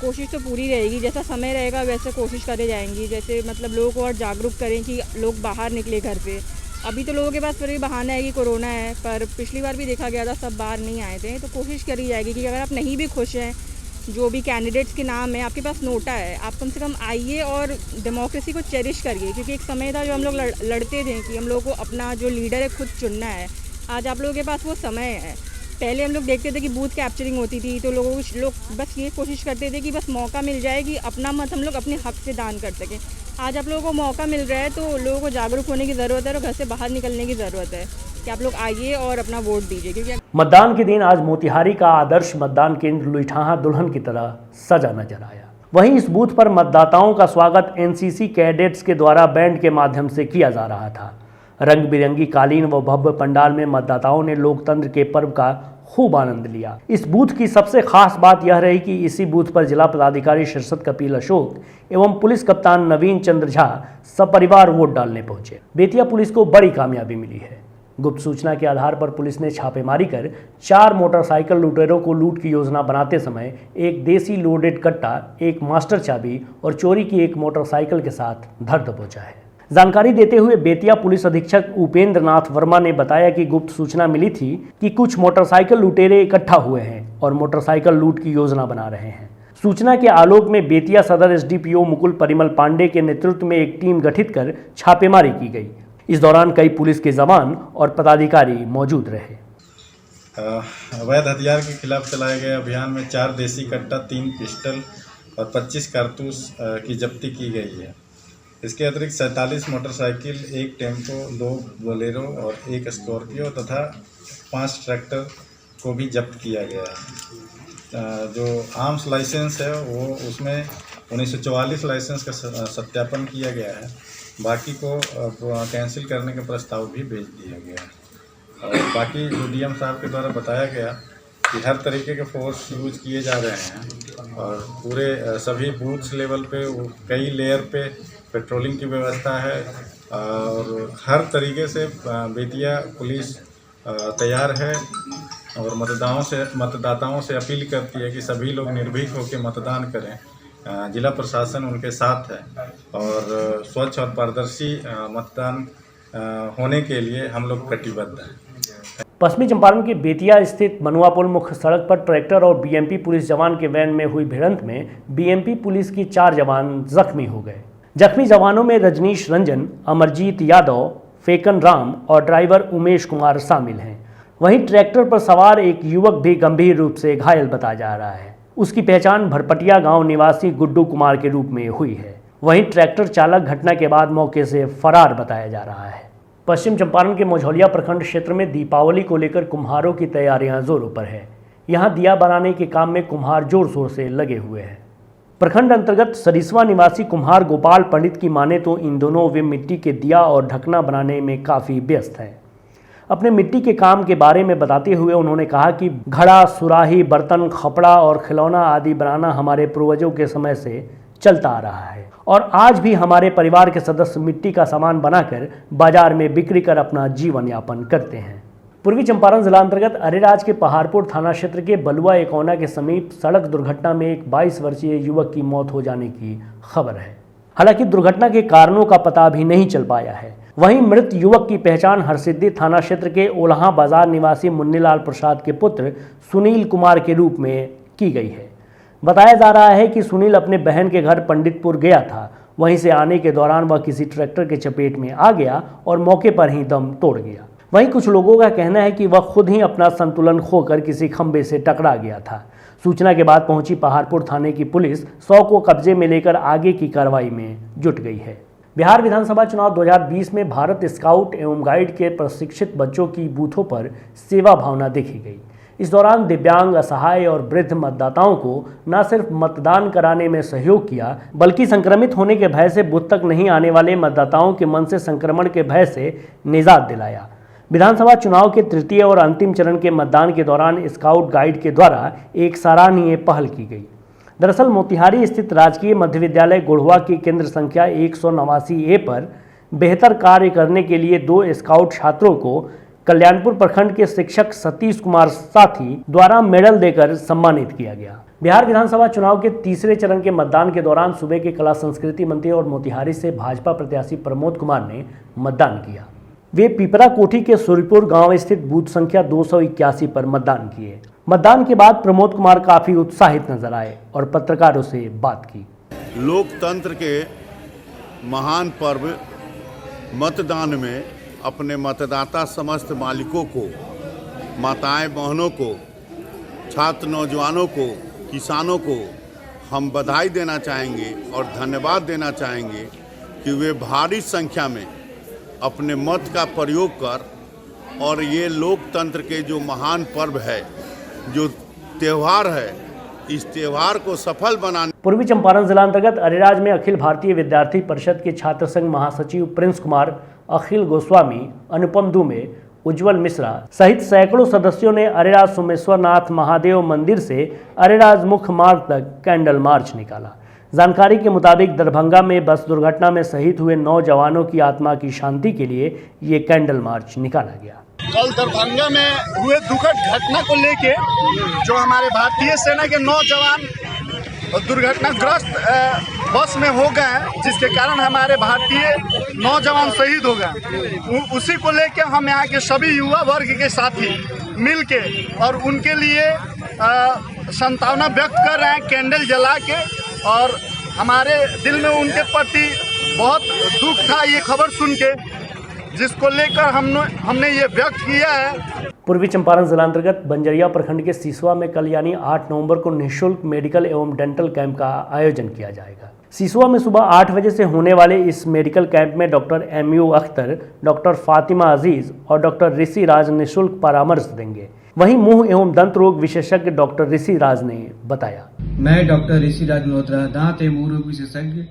कोशिश तो पूरी रहेगी, जैसा समय रहेगा वैसे कोशिश करे जाएंगी। जैसे मतलब लोगों को और जागरूक करें कि लोग बाहर निकले घर पे। अभी तो लोगों के पास फिर भी बहाना है कि कोरोना है, पर पिछली बार भी देखा गया था सब बाहर नहीं आए थे। तो कोशिश करी जाएगी कि अगर आप नहीं भी खुश हैं, जो भी कैंडिडेट्स के नाम है आपके पास नोटा है, आप कम से कम आइए और डेमोक्रेसी को चेरिश करिए। क्योंकि एक समय था जो हम लोग लड़ते थे कि हम लोग को अपना जो लीडर है खुद चुनना है। आज आप लोगों के पास वो समय है। पहले हम लोग देखते थे कि बूथ कैप्चरिंग होती थी, तो लोग बस ये कोशिश करते थे कि बस मौका मिल जाए कि अपना मत हम लोग अपने हक से दान कर सकें। आज आप लोगों को मौका मिल रहा है तो लोगों को जागरूक होने की ज़रूरत है और घर से बाहर निकलने की ज़रूरत है कि आप लोग आइए और अपना वोट दीजिए। क्योंकि मतदान के दिन आज मोतिहारी का आदर्श मतदान केंद्र लुइठाहा दुल्हन की तरह सजा नजर आया। वहीं इस बूथ पर मतदाताओं का स्वागत एनसीसी कैडेट्स के द्वारा बैंड के माध्यम से किया जा रहा था। रंग बिरंगी कालीन व भव्य पंडाल में मतदाताओं ने लोकतंत्र के पर्व का खूब आनंद लिया। इस बूथ की सबसे खास बात यह रही कि इसी बूथ पर जिला पदाधिकारी शीर्षद कपिल अशोक एवं पुलिस कप्तान नवीन चंद्र झा सपरिवार वोट डालने पहुंचे। बेतिया पुलिस को बड़ी कामयाबी मिली है। गुप्त सूचना के आधार पर पुलिस ने छापेमारी कर 4 मोटरसाइकिल लुटेरों को लूट की योजना बनाते समय एक देसी लोडेड कट्टा, एक मास्टर चाबी और चोरी की एक मोटरसाइकिल के साथ धर दबोचा है। जानकारी देते हुए बेतिया पुलिस अधीक्षक उपेंद्र नाथ वर्मा ने बताया कि गुप्त सूचना मिली थी कि कुछ मोटरसाइकिल लुटेरे इकट्ठा हुए हैं और मोटरसाइकिल लूट की योजना बना रहे हैं। सूचना के आलोक में बेतिया सदर एसडीपीओ मुकुल परिमल पांडे के नेतृत्व में एक टीम गठित कर छापेमारी की गई। इस दौरान कई पुलिस के जवान और पदाधिकारी मौजूद रहे। अवैध हथियार के खिलाफ चलाए गए अभियान में 4 देसी कट्टा, 3 पिस्टल और 25 कारतूस की जब्ती की गई है। इसके अतिरिक्त 47 मोटरसाइकिल, 1 टेम्पो, 2 बोलेरो और 1 स्कॉर्पियो तथा 5 ट्रैक्टर को भी जब्त किया गया है। जो आर्म्स लाइसेंस है वो उसमें 1944 लाइसेंस का सत्यापन किया गया है। बाकी को कैंसिल करने का प्रस्ताव भी भेज दिया गया है। और बाकी जो डीएम साहब के द्वारा बताया गया कि हर तरीके के फोर्स यूज किए जा रहे हैं और पूरे सभी बूथ्स लेवल पे कई लेयर पे पेट्रोलिंग की व्यवस्था है और हर तरीके से बेतिया पुलिस तैयार है और मतदाताओं से अपील करती है कि सभी लोग निर्भीक होकर मतदान करें। जिला प्रशासन उनके साथ है और स्वच्छ और पारदर्शी मतदान होने के लिए हम लोग कटिबद्ध हैं। पश्चिमी चंपारण के बेतिया स्थित मनुआ पुल मुख्य सड़क पर ट्रैक्टर और बीएमपी पुलिस जवान के वैन में हुई भिड़ंत में बीएमपी पुलिस की 4 जवान जख्मी हो गए। जख्मी जवानों में रजनीश रंजन, अमरजीत यादव, फेकन राम और ड्राइवर उमेश कुमार शामिल हैं। वहीं ट्रैक्टर पर सवार एक युवक भी गंभीर रूप से घायल बताया जा रहा है। उसकी पहचान भरपटिया गांव निवासी गुड्डू कुमार के रूप में हुई है। वहीं ट्रैक्टर चालक घटना के बाद मौके से फरार बताया जा रहा है। पश्चिम चंपारण के मझौलिया प्रखंड क्षेत्र में दीपावली को लेकर कुम्हारों की तैयारियां जोरों पर है। यहां दिया बनाने के काम में कुम्हार जोर शोर से लगे हुए हैं। प्रखंड अंतर्गत सरिसवा निवासी कुम्हार गोपाल पंडित की माने तो इन दोनों वे मिट्टी के दिया और ढकना बनाने में काफ़ी व्यस्त हैं। अपने मिट्टी के काम के बारे में बताते हुए उन्होंने कहा कि घड़ा, सुराही, बर्तन, खपड़ा और खिलौना आदि बनाना हमारे पूर्वजों के समय से चलता आ रहा है और आज भी हमारे परिवार के सदस्य मिट्टी का सामान बनाकर बाजार में बिक्री कर अपना जीवन यापन करते हैं। पूर्वी चंपारण जिला अंतर्गत अरेराज के पहाड़पुर थाना क्षेत्र के बलुआ एकौना के समीप सड़क दुर्घटना में एक 22 वर्षीय युवक की मौत हो जाने की खबर है। हालांकि दुर्घटना के कारणों का पता अभी नहीं चल पाया है। वहीं मृत युवक की पहचान हरसिद्धि थाना क्षेत्र के ओल्हा बाजार निवासी मुन्नीलाल प्रसाद के पुत्र सुनील कुमार के रूप में की गई है। बताया जा रहा है कि सुनील अपने बहन के घर पंडितपुर गया था। वहीं से आने के दौरान वह किसी ट्रैक्टर के चपेट में आ गया और मौके पर ही दम तोड़ गया। वहीं कुछ लोगों का कहना है कि वह खुद ही अपना संतुलन खोकर किसी खंबे से टकरा गया था। सूचना के बाद पहुंची पहाड़पुर थाने की पुलिस 100 को कब्जे में लेकर आगे की कार्रवाई में जुट गई है। बिहार विधानसभा चुनाव 2020 में भारत स्काउट एवं गाइड के प्रशिक्षित बच्चों की बूथों पर सेवा भावना देखी गई। इस दौरान दिव्यांग, असहाय और वृद्ध मतदाताओं को न सिर्फ मतदान कराने में सहयोग किया, बल्कि संक्रमित होने के भय से बूथ तक नहीं आने वाले मतदाताओं के मन से संक्रमण के भय से निजात दिलाया। विधानसभा चुनाव के तृतीय और अंतिम चरण के मतदान के दौरान स्काउट गाइड के द्वारा एक सराहनीय पहल की गई। दरअसल मोतिहारी स्थित राजकीय मध्य विद्यालय गुढ़वा की केंद्र संख्या 189A पर बेहतर कार्य करने के लिए 2 स्काउट छात्रों को कल्याणपुर प्रखंड के शिक्षक सतीश कुमार साथी द्वारा मेडल देकर सम्मानित किया गया। बिहार विधानसभा चुनाव के तीसरे चरण के मतदान के दौरान सूबे के कला संस्कृति मंत्री और मोतिहारी से भाजपा प्रत्याशी प्रमोद कुमार ने मतदान किया। वे पिपरा कोठी के सूर्यपुर गांव स्थित बूथ संख्या 281 पर मतदान किए। मतदान के बाद प्रमोद कुमार काफी उत्साहित नजर आए और पत्रकारों से बात की। लोकतंत्र के महान पर्व मतदान में अपने मतदाता समस्त मालिकों को, माताएं बहनों को, छात्र नौजवानों को, किसानों को हम बधाई देना चाहेंगे और धन्यवाद देना चाहेंगे कि वे भारी संख्या में अपने मत का प्रयोग कर और ये लोकतंत्र के जो महान पर्व है, जो त्यौहार है, इस त्यौहार को सफल बनाने। पूर्वी चंपारण जिला अंतर्गत अरेराज में अखिल भारतीय विद्यार्थी परिषद के छात्र संघ महासचिव प्रिंस कुमार, अखिल गोस्वामी, अनुपम दुबे, उज्जवल मिश्रा सहित सैकड़ों सदस्यों ने अरेराज सोमेश्वरनाथ महादेव मंदिर से अरेराज मुख्य मार्ग तक कैंडल मार्च निकाला। जानकारी के मुताबिक दरभंगा में बस दुर्घटना में शहीद हुए 9 जवानों की आत्मा की शांति के लिए ये कैंडल मार्च निकाला गया। कल दरभंगा में हुए दुखद घटना को लेके जो हमारे भारतीय सेना के 9 जवान दुर्घटनाग्रस्त बस में हो गए, जिसके कारण हमारे भारतीय नौजवान शहीद हो गए, उसी को लेके हम यहाँ के सभी युवा वर्ग के साथी मिलके और उनके लिए सांत्वना व्यक्त कर रहे हैं कैंडल जला के। और हमारे दिल में उनके प्रति बहुत दुख था ये खबर सुन के, जिसको लेकर हमने ये व्यक्त किया है। पूर्वी चंपारण जिला अंतर्गत बंजरिया प्रखंड के सिसवा में कल यानी 8 नवंबर को निःशुल्क मेडिकल एवं डेंटल कैंप का आयोजन किया जाएगा। सिसवा में सुबह 8 बजे से होने वाले इस मेडिकल कैंप में doctor MU Akhtar, doctor Fatima Aziz और डॉक्टर ऋषि राज निःशुल्क परामर्श देंगे। वहीं मुंह एवं दंत रोग विशेषज्ञ डॉक्टर ऋषि राज ने बताया। मैं डॉक्टर ऋषि राज मल्होत्रा, दांत एवं मुंह रोग विशेषज्ञ,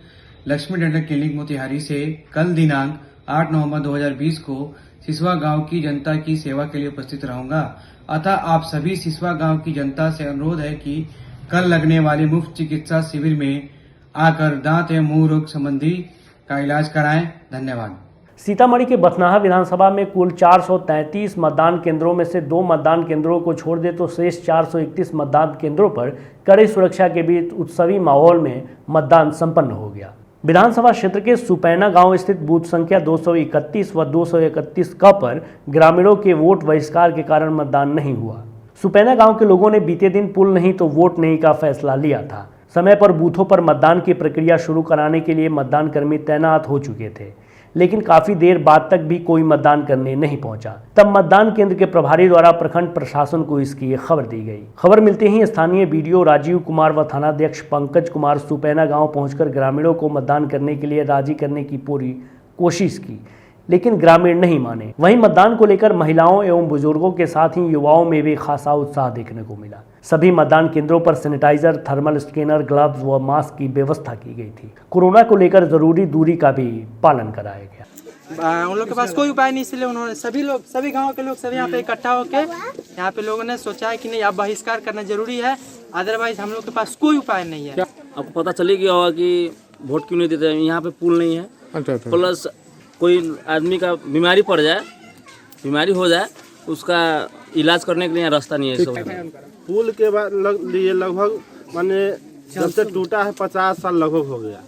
लक्ष्मी डेंटल क्लिनिक मोतिहारी से कल दिनांक 8 नवंबर 2020 को सिसवा गांव की जनता की सेवा के लिए उपस्थित रहूंगा। अतः आप सभी सिसवा गांव की जनता से अनुरोध है कि कल लगने वाले मुफ्त चिकित्सा शिविर में आकर दांत एवं मुंह रोग संबंधी का इलाज कराएं। धन्यवाद। सीतामढ़ी के बथनाहा विधानसभा में कुल 433 मतदान केंद्रों में से 2 मतदान केंद्रों को छोड़ दे तो शेष 431 मतदान केंद्रों पर कड़ी सुरक्षा के बीच उत्सवी माहौल में मतदान संपन्न हो गया। विधानसभा क्षेत्र के सुपैना गांव स्थित बूथ संख्या 231 व 231 क पर ग्रामीणों के वोट बहिष्कार के कारण मतदान नहीं हुआ। सुपैना गांव के लोगों ने बीते दिन पुल नहीं तो वोट नहीं का फैसला लिया था। समय पर बूथों पर मतदान की प्रक्रिया शुरू कराने के लिए मतदान कर्मी तैनात हो चुके थे, लेकिन काफी देर बाद तक भी कोई मतदान करने नहीं पहुंचा। तब मतदान केंद्र के प्रभारी द्वारा प्रखंड प्रशासन को इसकी खबर दी गई। खबर मिलते ही स्थानीय BDO राजीव कुमार व थानाध्यक्ष पंकज कुमार सुपैना गांव पहुंचकर ग्रामीणों को मतदान करने के लिए राजी करने की पूरी कोशिश की, लेकिन ग्रामीण नहीं माने। वहीं मतदान को लेकर महिलाओं एवं बुजुर्गों के साथ ही युवाओं में भी खासा उत्साह देखने को मिला। सभी मतदान केंद्रों पर सैनिटाइजर, थर्मल स्कैनर, ग्लव्स व मास्क की व्यवस्था की गई थी। कोरोना को लेकर जरूरी दूरी का भी पालन कराया गया। उन लोग के पास कोई उपाय नहीं, इसलिए उन्होंने सभी गाँव के लोग सभी यहाँ पे इकट्ठा होके यहाँ पे लोगों ने सोचा है कि नहीं, अब बहिष्कार करना जरूरी है, अदरवाइज हम लोग के पास कोई उपाय नहीं है। आपको पता चले गया होगा कि वोट क्यों नहीं देते, यहाँ पे पुल नहीं है, प्लस कोई आदमी का बीमारी पड़ जाए, बीमारी हो जाए, उसका इलाज करने के लिए रास्ता नहीं है। पुल के बाद लिए लगभग माने जब से टूटा है 50 साल लगभग हो गया।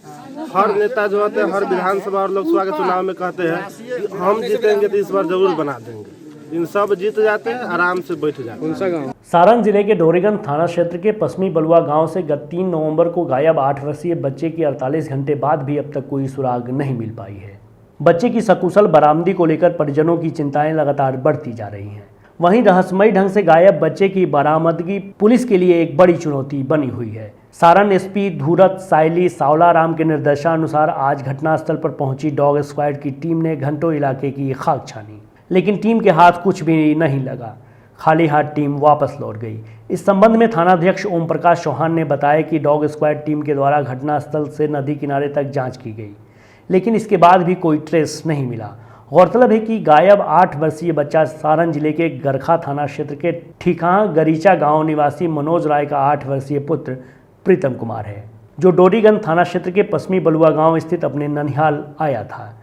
हर नेता जो होते हैं हर विधानसभा और लोकसभा के चुनाव में कहते हैं कि हम जीतेंगे तो इस बार जरूर बना देंगे। इन सब जीत जाते हैं, आराम से बैठ जाते हैं। सारण जिले के डोरीगंज थाना क्षेत्र के पश्चिमी बलुआ गांव से गत 3 नवंबर को गायब 8 वर्षीय बच्चे की 48 घंटे बाद भी अब तक कोई सुराग नहीं मिल पाई है। बच्चे की सकुशल बरामदी को लेकर परिजनों की चिंताएं लगातार बढ़ती जा रही हैं। वहीं रहस्यमयी ढंग से गायब बच्चे की बरामदगी पुलिस के लिए एक बड़ी चुनौती बनी हुई है। सारण SP धूरत साइली सावलाराम के निर्देशानुसार आज घटनास्थल पर पहुंची डॉग स्क्वाड की टीम ने घंटों इलाके की खाक छानी, लेकिन टीम के हाथ कुछ भी नहीं लगा। खाली हाथ टीम वापस लौट गई। इस संबंध में थानाध्यक्ष ओम प्रकाश चौहान ने बताया कि डॉग स्क्वाड टीम के द्वारा घटनास्थल से नदी किनारे तक जाँच की गई, लेकिन इसके बाद भी कोई ट्रेस नहीं मिला। गौरतलब है कि गायब 8 वर्षीय बच्चा सारण जिले के गरखा थाना क्षेत्र के ठिकाना गरीचा गांव निवासी मनोज राय का 8 वर्षीय पुत्र प्रीतम कुमार है, जो डोरीगंज थाना क्षेत्र के पश्चिमी बलुआ गांव स्थित अपने ननिहाल आया था,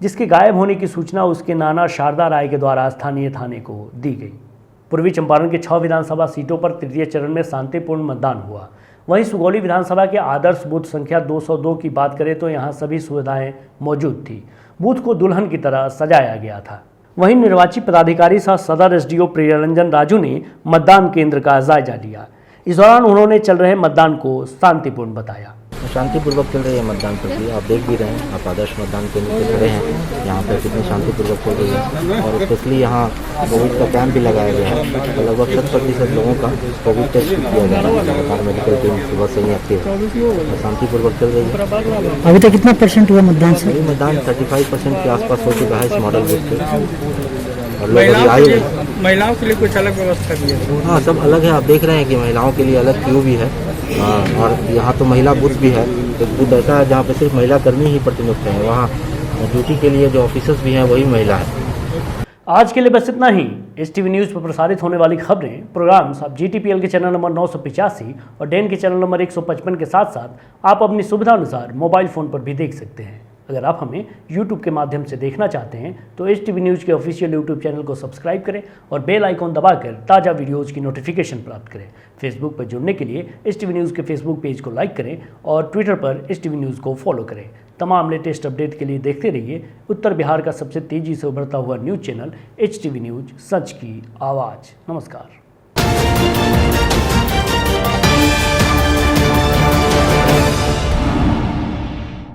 जिसके गायब होने की सूचना उसके नाना शारदा राय के द्वारा स्थानीय थाने को दी गई। पूर्वी चंपारण के 6 विधानसभा सीटों पर तृतीय चरण में शांतिपूर्ण मतदान हुआ। वहीं सुगौली विधानसभा के आदर्श बूथ संख्या 202 की बात करें तो यहां सभी सुविधाएं मौजूद थी। बूथ को दुल्हन की तरह सजाया गया था। वहीं निर्वाची पदाधिकारी सह सदर एसडीओ प्रियरंजन राजू ने मतदान केंद्र का जायजा लिया। इस दौरान उन्होंने चल रहे मतदान को शांतिपूर्ण बताया। शांतिपूर्वक चल रही है मतदान प्रक्रिया, आप देख भी रहे हैं। आप आदर्श मतदान केंद्र पे खड़े हैं, यहाँ पर कितनी शांतिपूर्वक चल रही है। और स्पेशली यहाँ कोविड का कैंप भी लगाया गया है, तो लगभग 100% लोगों का कोविड टेस्ट भी किया जा रहा है। लगातार मेडिकल टीम सुबह से ही एक्टिव है, शांतिपूर्वक चल रही है। अभी तक कितना परसेंट हुआ मतदान से? मतदान 35% के आसपास हो चुका है इस मॉडल बूथ पे। और लोग अभी आए हैं। महिलाओं के लिए कुछ अलग व्यवस्था भी है? हाँ, सब अलग है। आप देख रहे हैं कि महिलाओं के लिए अलग क्यू भी है, और यहाँ तो महिला बूथ भी है। एक बूथ ऐसा है जहाँ पे सिर्फ महिला कर्मी ही प्रतिनियुक्त हैं, वहाँ ड्यूटी के लिए जो ऑफिसर्स भी हैं वही महिला है। आज के लिए बस इतना ही। STV न्यूज़ पर प्रसारित होने वाली खबरें, प्रोग्राम्स आप GTPL के चैनल नंबर 985 और डेन के चैनल नंबर 155 के साथ साथ आप अपनी सुविधा अनुसार मोबाइल फ़ोन पर भी देख सकते हैं। अगर आप हमें YouTube के माध्यम से देखना चाहते हैं तो STV न्यूज़ के ऑफिशियल YouTube चैनल को सब्सक्राइब करें और बेल आइकॉन दबाकर ताज़ा वीडियोज़ की नोटिफिकेशन प्राप्त करें। फेसबुक पर जुड़ने के लिए STV न्यूज़ के फेसबुक पेज को लाइक करें और ट्विटर पर STV न्यूज़ को फॉलो करें। तमाम लेटेस्ट अपडेट के लिए देखते रहिए उत्तर बिहार का सबसे तेज़ी से उभरता हुआ न्यूज़ चैनल HTV न्यूज़, सच की आवाज़। नमस्कार।